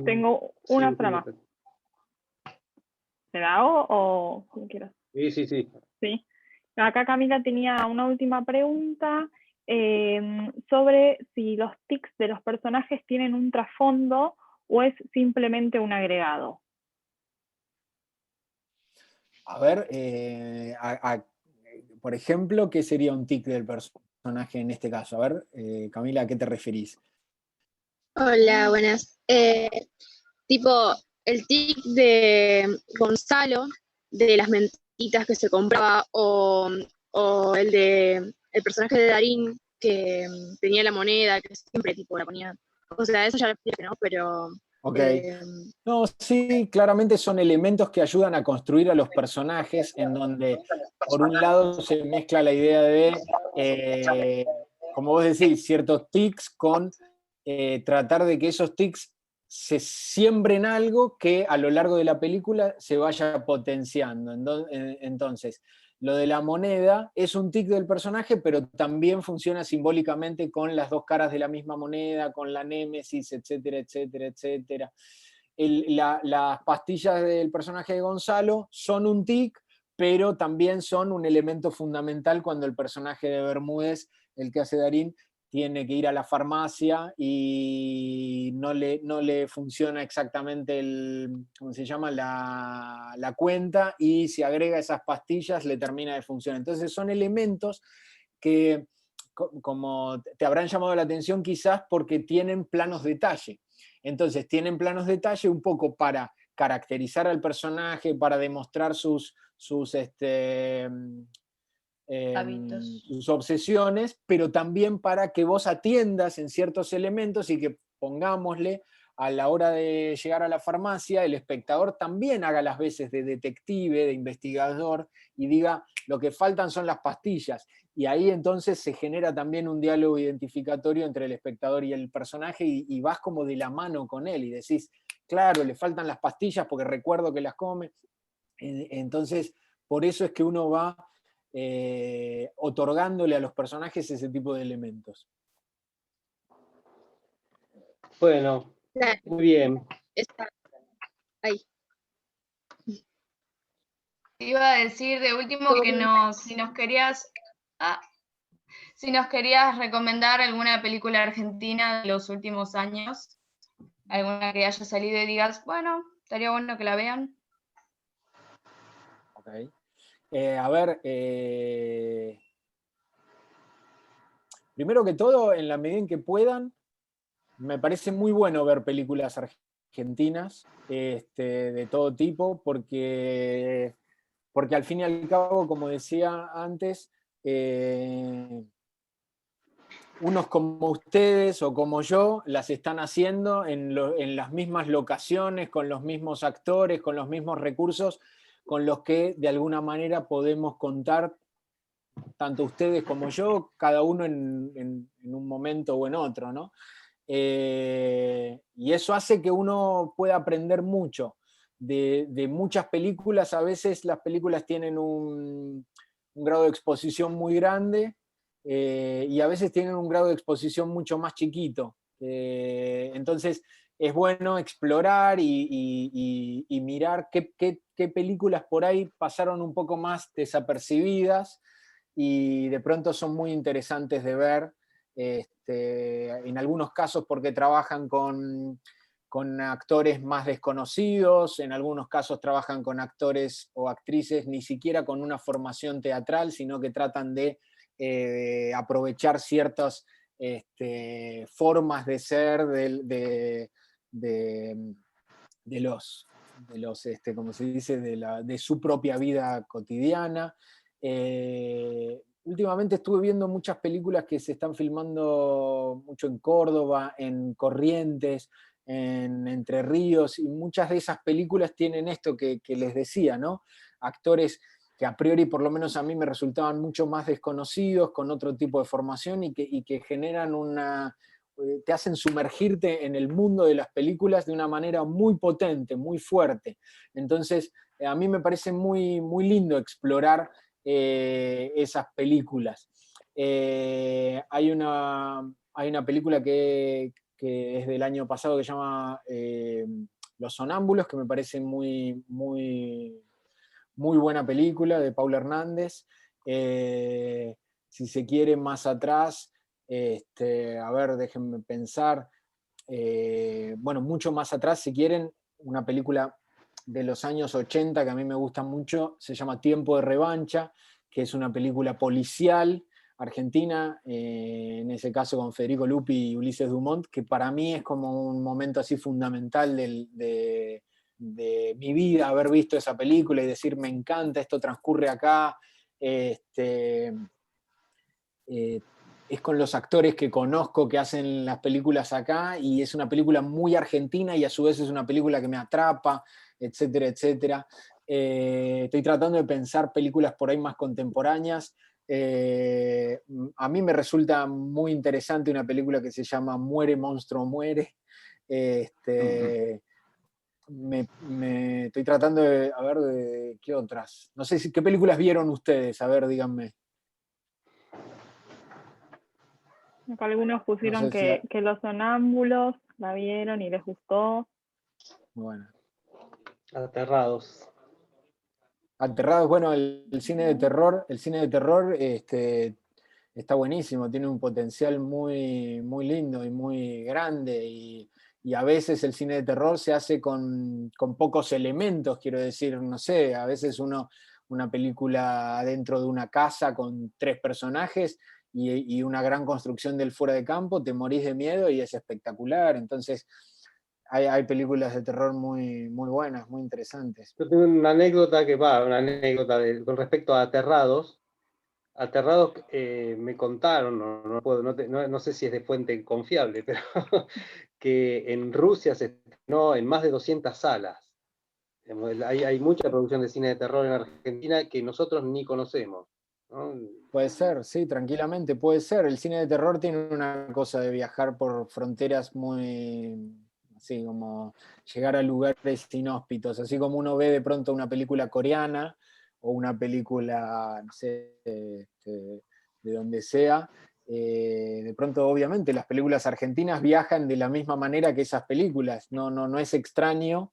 tengo Sí, una para más. ¿Te la hago o como quieras? Sí, sí, sí. Sí. Acá Camila tenía una última pregunta sobre si los tics de los personajes tienen un trasfondo o es simplemente un agregado. A ver, por ejemplo, ¿qué sería un tic del personaje en este caso? A ver, Camila, ¿a qué te referís? Hola, buenas. Tipo, el tic de Gonzalo, de las mentiras que se compraba, o el personaje de Darín, que tenía la moneda, que siempre tipo la ponía. O sea, eso ya lo expliqué, ¿no? Pero Ok. No, sí, claramente son elementos que ayudan a construir a los personajes, en donde por un lado se mezcla la idea de, como vos decís, ciertos tics con tratar de que esos tics se siembren algo que a lo largo de la película se vaya potenciando. Entonces, lo de la moneda es un tic del personaje, pero también funciona simbólicamente con las dos caras de la misma moneda, con la némesis, etcétera, etcétera, etcétera. Las pastillas del personaje de Gonzalo son un tic, pero también son un elemento fundamental cuando el personaje de Bermúdez, el que hace Darín, tiene que ir a la farmacia y no le funciona exactamente ¿cómo se llama? La cuenta, y si agrega esas pastillas le termina de funcionar. Entonces son elementos que, como te habrán llamado la atención quizás porque tienen planos detalle. Entonces tienen planos detalle un poco para caracterizar al personaje, para demostrar sus obsesiones, pero también para que vos atiendas en ciertos elementos y que pongámosle a la hora de llegar a la farmacia, el espectador también haga las veces de detective, de investigador, y diga, lo que faltan son las pastillas. Y ahí entonces se genera también un diálogo identificatorio entre el espectador y el personaje, y vas como de la mano con él, y decís, claro, le faltan las pastillas porque recuerdo que las come. Entonces, por eso es que uno va otorgándole a los personajes ese tipo de elementos. Bueno, Claro, muy bien. está ahí. Te iba a decir de último que si nos querías recomendar alguna película argentina de los últimos años, alguna que haya salido y digas, bueno, estaría bueno que la vean. Ok. A ver, primero que todo, en la medida en que puedan, me parece muy bueno ver películas argentinas de todo tipo, porque al fin y al cabo, como decía antes, unos como ustedes o como yo las están haciendo en las mismas locaciones, con los mismos actores, con los mismos recursos, con los que de alguna manera podemos contar, tanto ustedes como yo, cada uno en un momento o en otro, ¿no? Y eso hace que uno pueda aprender mucho de muchas películas. A veces las películas tienen un grado de exposición muy grande, y a veces tienen un grado de exposición mucho más chiquito. Entonces es bueno explorar y mirar qué películas por ahí pasaron un poco más desapercibidas y de pronto son muy interesantes de ver. En algunos casos porque trabajan con actores más desconocidos, en algunos casos trabajan con actores o actrices ni siquiera con una formación teatral, sino que tratan de aprovechar ciertas formas de ser de los como se dice, de su propia vida cotidiana. Últimamente estuve viendo muchas películas que se están filmando mucho en Córdoba, en Corrientes, en Entre Ríos, y muchas de esas películas tienen esto que les decía, ¿no? Actores que a priori, por lo menos a mí, me resultaban mucho más desconocidos, con otro tipo de formación y que generan te hacen sumergirte en el mundo de las películas de una manera muy potente, muy fuerte. Entonces, a mí me parece muy, muy lindo explorar esas películas. Hay una película que es del año pasado que se llama Los Sonámbulos, que me parece muy, muy, muy buena película, de Paula Hernández. Si se quiere, más atrás, a ver, déjenme pensar. Bueno, mucho más atrás, si quieren, una película de los años 80 que a mí me gusta mucho, se llama Tiempo de Revancha, que es una película policial argentina, en ese caso con Federico Lupi y Ulises Dumont, que para mí es como un momento así fundamental de mi vida, haber visto esa película y decir, me encanta, esto transcurre acá. Es con los actores que conozco que hacen las películas acá, y es una película muy argentina y a su vez es una película que me atrapa, etcétera, etcétera. Estoy tratando de pensar películas por ahí más contemporáneas. A mí me resulta muy interesante una película que se llama Muere, monstruo, muere. Estoy tratando de, a ver, de qué otras. No sé qué películas vieron ustedes, a ver, díganme. Acá algunos pusieron No sé si que Los Sonámbulos la vieron y les gustó. Bueno. Aterrados. Aterrados, bueno, el cine de terror está buenísimo, tiene un potencial muy, muy lindo y muy grande, y a veces el cine de terror se hace con pocos elementos, quiero decir, no sé, a veces una película dentro de una casa con 3 personajes y una gran construcción del fuera de campo, te morís de miedo y es espectacular. Entonces hay películas de terror muy, muy buenas, muy interesantes. Yo tengo una anécdota con respecto a Aterrados. Aterrados, me contaron, no sé si es de fuente confiable, pero que en Rusia se estrenó en más de 200 salas. Hay mucha producción de cine de terror en Argentina que nosotros ni conocemos, ¿no? Puede ser, sí, tranquilamente, puede ser. El cine de terror tiene una cosa de viajar por fronteras muy, así como llegar a lugares inhóspitos, así como uno ve de pronto una película coreana o una película, no sé, de donde sea. De pronto, obviamente, las películas argentinas viajan de la misma manera que esas películas. No es extraño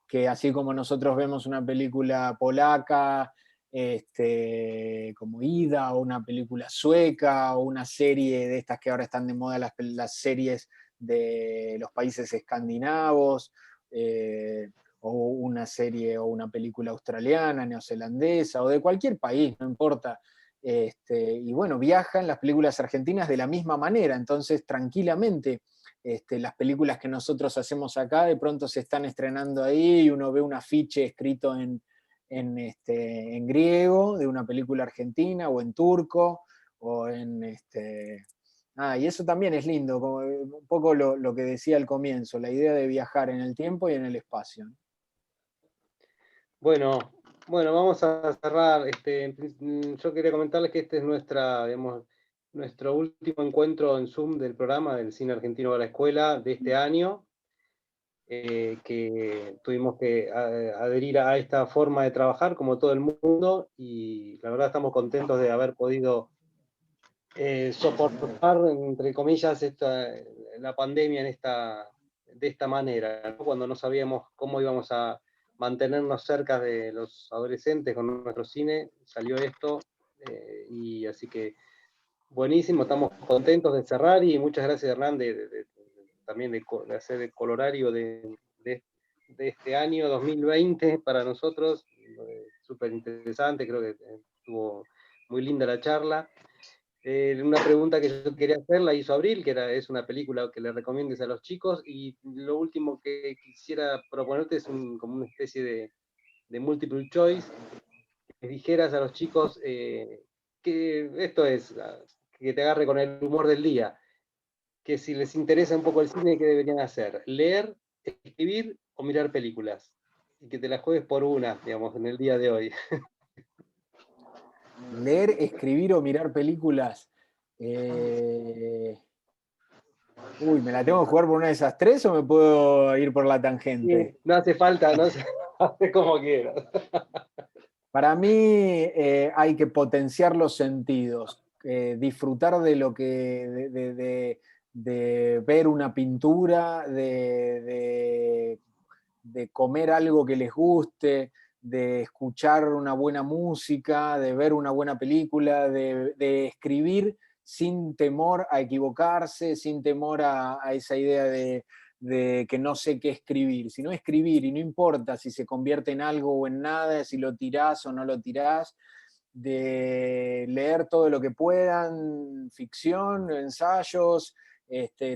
que así como nosotros vemos una película polaca, como Ida, o una película sueca, o una serie de estas que ahora están de moda, las series de los países escandinavos, o una serie o una película australiana, neozelandesa, o de cualquier país, no importa. Y bueno, viajan las películas argentinas de la misma manera, entonces tranquilamente las películas que nosotros hacemos acá de pronto se están estrenando ahí y uno ve un afiche escrito en griego de una película argentina o en turco o y eso también es lindo, como un poco lo que decía al comienzo, la idea de viajar en el tiempo y en el espacio. Bueno, vamos a cerrar. Yo quería comentarles que este es nuestro último encuentro en Zoom del programa del Cine Argentino a la Escuela de este año, que tuvimos que adherir a esta forma de trabajar como todo el mundo, y la verdad estamos contentos de haber podido soportar, entre comillas, la pandemia de esta manera, ¿no? Cuando no sabíamos cómo íbamos a mantenernos cerca de los adolescentes con nuestro cine, salió esto, y así que buenísimo, estamos contentos de cerrar, y muchas gracias, Hernán, también de hacer el colorario de este año 2020 para nosotros. Súper interesante, creo que estuvo muy linda la charla. Una pregunta que yo quería hacer la hizo Abril, que es una película que le recomiendes a los chicos, y lo último que quisiera proponerte es como una especie de multiple choice, que dijeras a los chicos que esto es, que te agarre con el humor del día, que si les interesa un poco el cine, ¿qué deberían hacer? ¿Leer, escribir o mirar películas? Y que te las juegues por una, digamos, en el día de hoy. Leer, escribir o mirar películas. Uy, ¿me la tengo que jugar por una de esas tres o me puedo ir por la tangente? Sí, no hace falta, no sé, hace como quieras. Para mí hay que potenciar los sentidos, disfrutar de lo que, de ver una pintura, de comer algo que les guste, de escuchar una buena música, de ver una buena película, de escribir sin temor a equivocarse, sin temor a esa idea de que no sé qué escribir, sino escribir, y no importa si se convierte en algo o en nada, si lo tirás o no lo tirás, de leer todo lo que puedan, ficción, ensayos,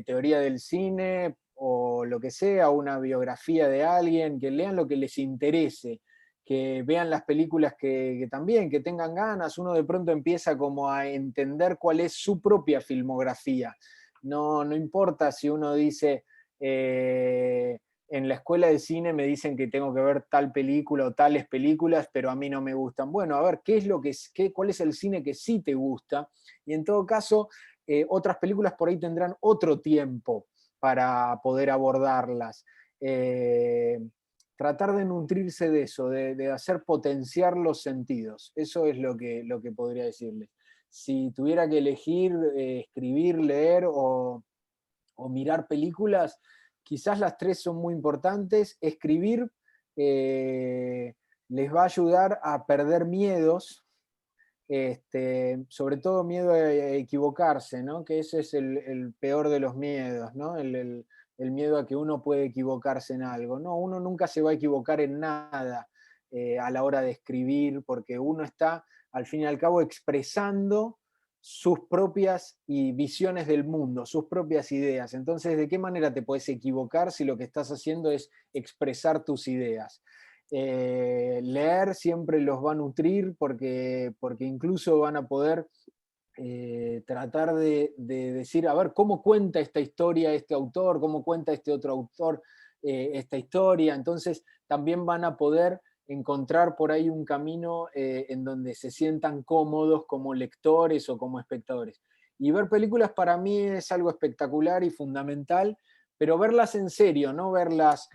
teoría del cine o lo que sea, una biografía de alguien, que lean lo que les interese, que vean las películas que también, que tengan ganas. Uno de pronto empieza como a entender cuál es su propia filmografía. No importa si uno dice, en la escuela de cine me dicen que tengo que ver tal película o tales películas, pero a mí no me gustan. Bueno, a ver, ¿cuál es el cine que sí te gusta? Y en todo caso, otras películas por ahí tendrán otro tiempo para poder abordarlas. Tratar de nutrirse de eso, de hacer potenciar los sentidos. Eso es lo que podría decirles. Si tuviera que elegir escribir, leer o mirar películas, quizás las tres son muy importantes. Escribir les va a ayudar a perder miedos, sobre todo miedo a equivocarse, ¿no? Que ese es el peor de los miedos, ¿no? El miedo a que uno puede equivocarse en algo. No, uno nunca se va a equivocar en nada a la hora de escribir, porque uno está, al fin y al cabo, expresando sus propias visiones del mundo, sus propias ideas. Entonces, ¿de qué manera te puedes equivocar si lo que estás haciendo es expresar tus ideas? leer siempre los va a nutrir porque incluso van a poder tratar de decir, a ver, ¿cómo cuenta esta historia este autor? ¿Cómo cuenta este otro autor esta historia? Entonces también van a poder encontrar por ahí un camino en donde se sientan cómodos como lectores o como espectadores. Y ver películas para mí es algo espectacular y fundamental, pero verlas en serio, no verlas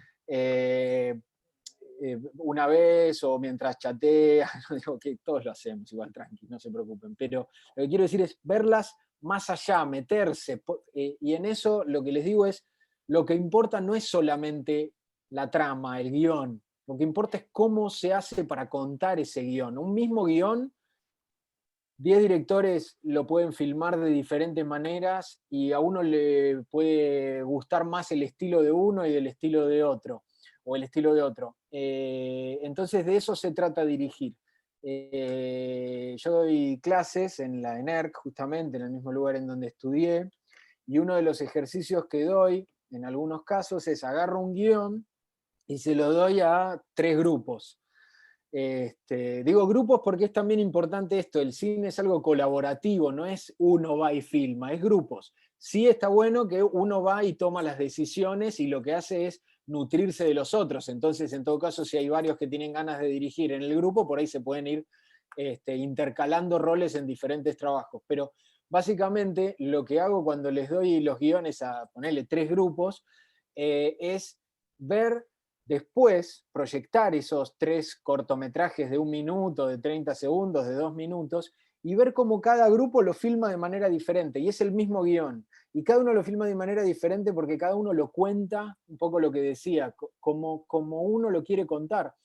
una vez o mientras chatea, no digo que todos lo hacemos igual, tranqui, no se preocupen, pero lo que quiero decir es verlas más allá, meterse, y en eso lo que les digo es, lo que importa no es solamente la trama, el guión, lo que importa es cómo se hace para contar ese guión. Un mismo guión, 10 directores lo pueden filmar de diferentes maneras y a uno le puede gustar más el estilo de uno y el estilo de otro, o el estilo de otro. Entonces de eso se trata dirigir. Yo doy clases en la ENERC, justamente, en el mismo lugar en donde estudié, y uno de los ejercicios que doy, en algunos casos, es agarro un guión y se lo doy a 3 grupos. Digo grupos porque es también importante esto, el cine es algo colaborativo, no es uno va y filma, es grupos. Sí está bueno que uno va y toma las decisiones y lo que hace es nutrirse de los otros, entonces en todo caso si hay varios que tienen ganas de dirigir en el grupo, por ahí se pueden ir intercalando roles en diferentes trabajos, pero básicamente lo que hago cuando les doy los guiones a ponerle 3 grupos es ver después, proyectar esos 3 cortometrajes de 1 minuto, de 30 segundos, de 2 minutos, y ver cómo cada grupo lo filma de manera diferente, y es el mismo guión, y cada uno lo filma de manera diferente porque cada uno lo cuenta, un poco lo que decía, como uno lo quiere contar.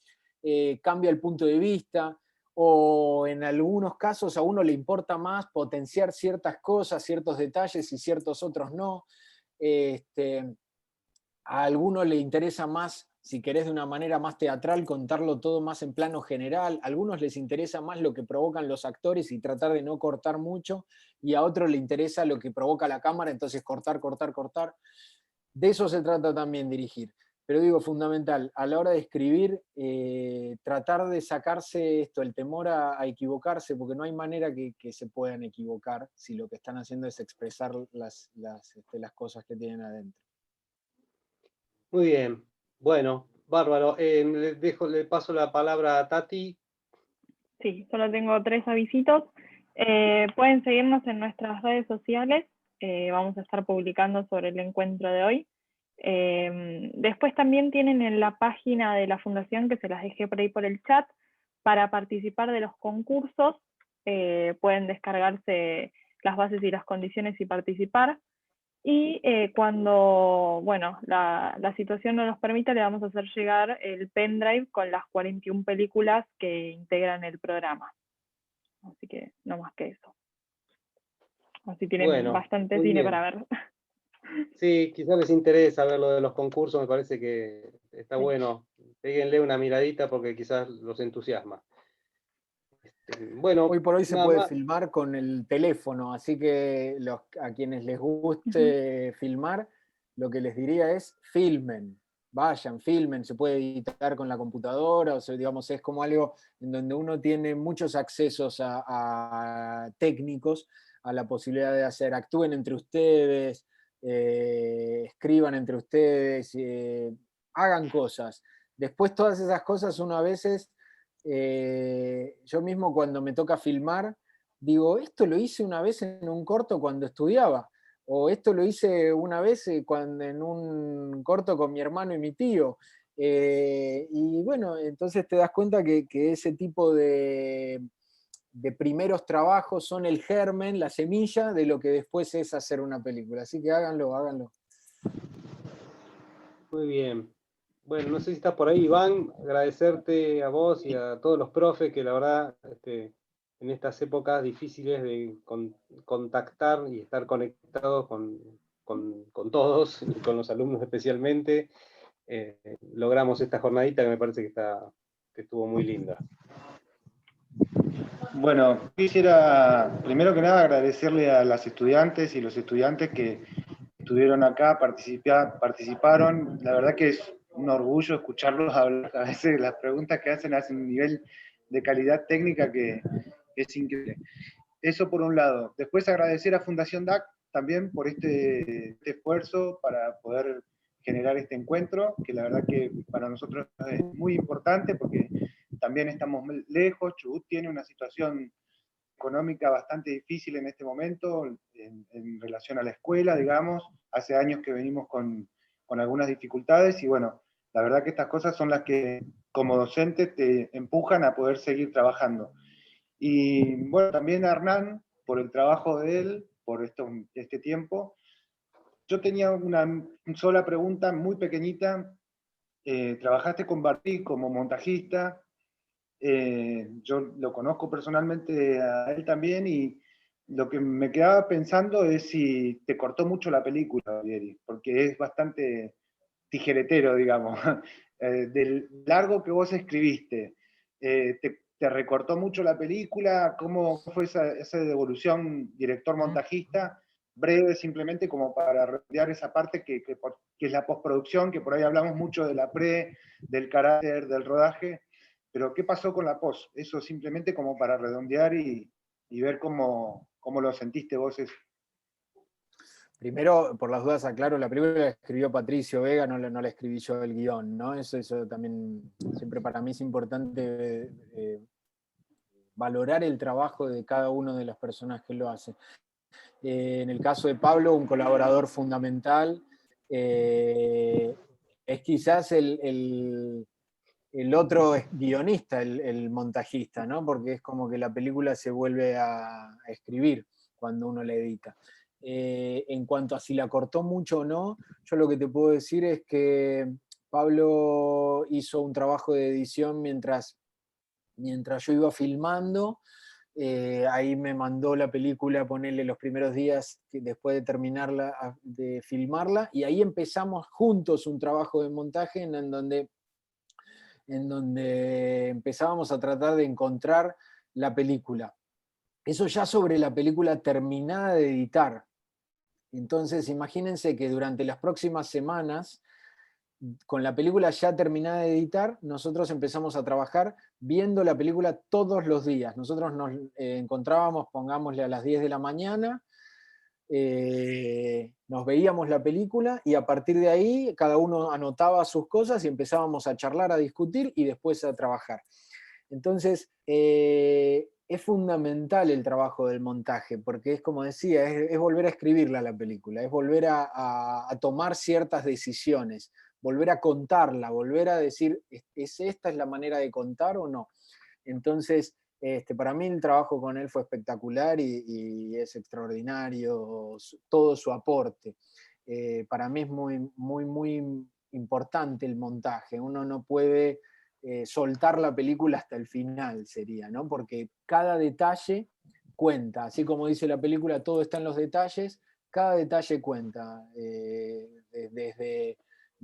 Cambia el punto de vista, o en algunos casos a uno le importa más potenciar ciertas cosas, ciertos detalles y ciertos otros no. A alguno le interesa más, si querés de una manera más teatral, contarlo todo más en plano general. A algunos les interesa más lo que provocan los actores y tratar de no cortar mucho, y a otros le interesa lo que provoca la cámara, entonces cortar, cortar, cortar. De eso se trata también dirigir. Pero digo, fundamental, a la hora de escribir, tratar de sacarse esto, el temor a equivocarse, porque no hay manera que se puedan equivocar si lo que están haciendo es expresar las cosas que tienen adentro. Muy bien, bueno, bárbaro. Le paso la palabra a Tati. Sí, solo tengo 3 avisitos. Pueden seguirnos en nuestras redes sociales. Vamos a estar publicando sobre el encuentro de hoy. Después también tienen en la página de la Fundación, que se las dejé por ahí por el chat, para participar de los concursos. Pueden descargarse las bases y las condiciones y participar. Y cuando la situación no nos permita, le vamos a hacer llegar el pendrive con las 41 películas que integran el programa. Así que no más que eso. Así tienen bastante cine para ver. Sí, quizás les interesa ver lo de los concursos, me parece que está bueno. Péguenle una miradita porque quizás los entusiasma. Bueno, hoy por hoy se puede filmar con el teléfono, así que a quienes les guste filmar, lo que les diría es filmen, vayan, filmen, se puede editar con la computadora, o sea, digamos, es como algo en donde uno tiene muchos accesos a técnicos, a la posibilidad de hacer, actúen entre ustedes, escriban entre ustedes, hagan cosas. Después todas esas cosas uno a veces... yo mismo cuando me toca filmar, digo, esto lo hice una vez en un corto cuando estudiaba, o esto lo hice una vez en un corto con mi hermano y mi tío. Y bueno, entonces te das cuenta que ese tipo de primeros trabajos son el germen, la semilla de lo que después es hacer una película. Así que háganlo, háganlo. Muy bien. Bueno, no sé si estás por ahí, Iván, agradecerte a vos y a todos los profes que la verdad en estas épocas difíciles de contactar y estar conectados con todos y con los alumnos especialmente, logramos esta jornadita que me parece que estuvo muy linda. Bueno, quisiera primero que nada agradecerle a las estudiantes y los estudiantes que estuvieron acá, participaron. La verdad que es un orgullo escucharlos hablar. A veces las preguntas que hacen un nivel de calidad técnica que es increíble. Eso por un lado. Después agradecer a Fundación DAC también por este esfuerzo para poder generar este encuentro, que la verdad que para nosotros es muy importante porque también estamos lejos. Chubut tiene una situación económica bastante difícil en este momento en relación a la escuela, digamos. Hace años que venimos con algunas dificultades y bueno, la verdad que estas cosas son las que como docente te empujan a poder seguir trabajando. Y bueno, también a Hernán, por el trabajo de él, por este tiempo. Yo tenía una sola pregunta muy pequeñita. Trabajaste con Bartí como montajista. Yo lo conozco personalmente a él también y lo que me quedaba pensando es si te cortó mucho la película, Vieri, porque es bastante tijeretero, digamos. Del largo que vos escribiste, te recortó mucho la película. ¿Cómo fue esa devolución director-montajista? Breve, simplemente como para redondear esa parte que es la postproducción, que por ahí hablamos mucho de la del carácter, del rodaje, pero ¿qué pasó con la post? Eso simplemente como para redondear y ver cómo lo sentiste vos eso. Primero, por las dudas aclaro, la película la escribió Patricio Vega, no la escribí yo el guión, ¿no? Eso también, siempre para mí es importante valorar el trabajo de cada uno de las personas que lo hacen. En el caso de Pablo, un colaborador fundamental, es quizás el otro guionista, el montajista, ¿no? Porque es como que la película se vuelve a escribir cuando uno la edita. En cuanto a si la cortó mucho o no, yo lo que te puedo decir es que Pablo hizo un trabajo de edición mientras yo iba filmando. Ahí me mandó la película, ponerle los primeros días después de terminarla, de filmarla, y ahí empezamos juntos un trabajo de montaje en donde empezábamos a tratar de encontrar la película. Eso ya sobre la película terminada de editar. Entonces, imagínense que durante las próximas semanas, con la película ya terminada de editar, nosotros empezamos a trabajar viendo la película todos los días. Nosotros nos encontrábamos, pongámosle a las 10 de la mañana, nos veíamos la película y a partir de ahí cada uno anotaba sus cosas y empezábamos a charlar, a discutir y después a trabajar. Entonces, es fundamental el trabajo del montaje, porque es como decía, es volver a escribirla la película, es volver a tomar ciertas decisiones, volver a contarla, volver a decir, ¿esta es la manera de contar o no? Entonces, para mí el trabajo con él fue espectacular y es extraordinario todo su aporte. Para mí es muy, muy, muy importante el montaje. Uno no puede soltar la película hasta el final, sería, ¿no? Porque cada detalle cuenta. Así como dice la película, todo está en los detalles, cada detalle cuenta.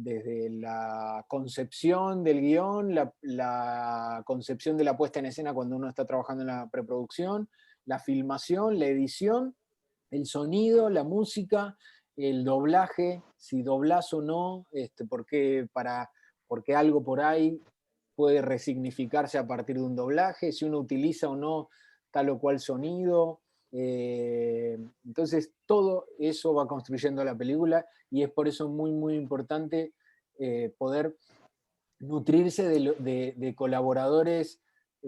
Desde la concepción del guión, la concepción de la puesta en escena cuando uno está trabajando en la preproducción, la filmación, la edición, el sonido, la música, el doblaje, si doblás o no, porque algo por ahí puede resignificarse a partir de un doblaje, si uno utiliza o no tal o cual sonido. Entonces todo eso va construyendo la película y es por eso muy, muy importante poder nutrirse de colaboradores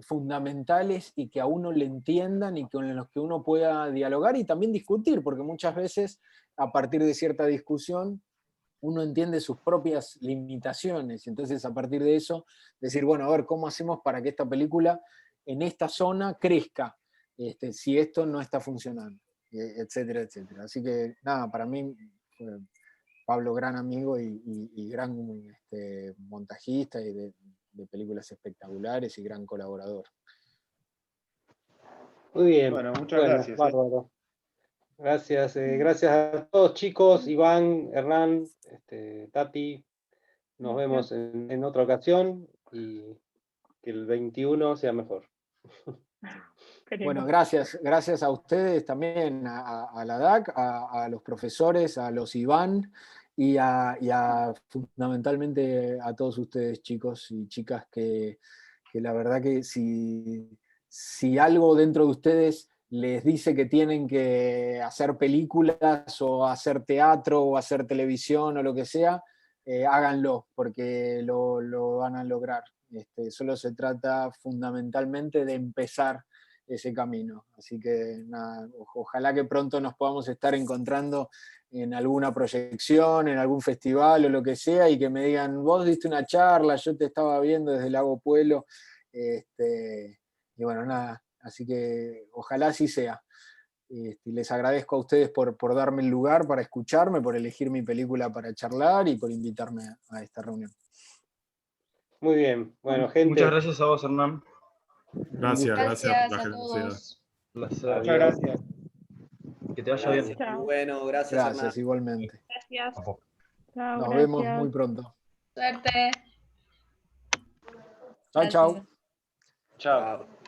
fundamentales y que a uno le entiendan y con los que uno pueda dialogar y también discutir, porque muchas veces a partir de cierta discusión uno entiende sus propias limitaciones, entonces a partir de eso decir, bueno, a ver, ¿cómo hacemos para que esta película en esta zona crezca? Si esto no está funcionando, etcétera, etcétera. Así que nada, para mí Pablo, gran amigo y gran montajista y de películas espectaculares y gran colaborador. Muy bien. Bueno, muchas gracias. Bárbaro. Gracias, gracias a todos, chicos, Iván, Hernán, Tati. Nos vemos en otra ocasión y que el 21 sea mejor. Bueno, gracias a ustedes también, a la DAC, a los profesores, a los Iván fundamentalmente a todos ustedes, chicos y chicas, que la verdad que si algo dentro de ustedes les dice que tienen que hacer películas o hacer teatro o hacer televisión o lo que sea, háganlo, porque lo van a lograr. Solo se trata fundamentalmente de empezar ese camino. Así que nada, ojalá que pronto nos podamos estar encontrando en alguna proyección, en algún festival o lo que sea, y que me digan, vos diste una charla, yo te estaba viendo desde Lago Puelo. Y bueno, nada, así que ojalá así sea. Les agradezco a ustedes por darme el lugar para escucharme, por elegir mi película para charlar y por invitarme a esta reunión. Muy bien, bueno, gente. Muchas gracias a vos, Hernán. Gracias por la generosidad. Placer. Muchas gracias. Que te vaya bien. Muy bueno, gracias, Hernán. Gracias, igualmente. Gracias. Nos vemos muy pronto. Suerte. Chao, chao. Chao.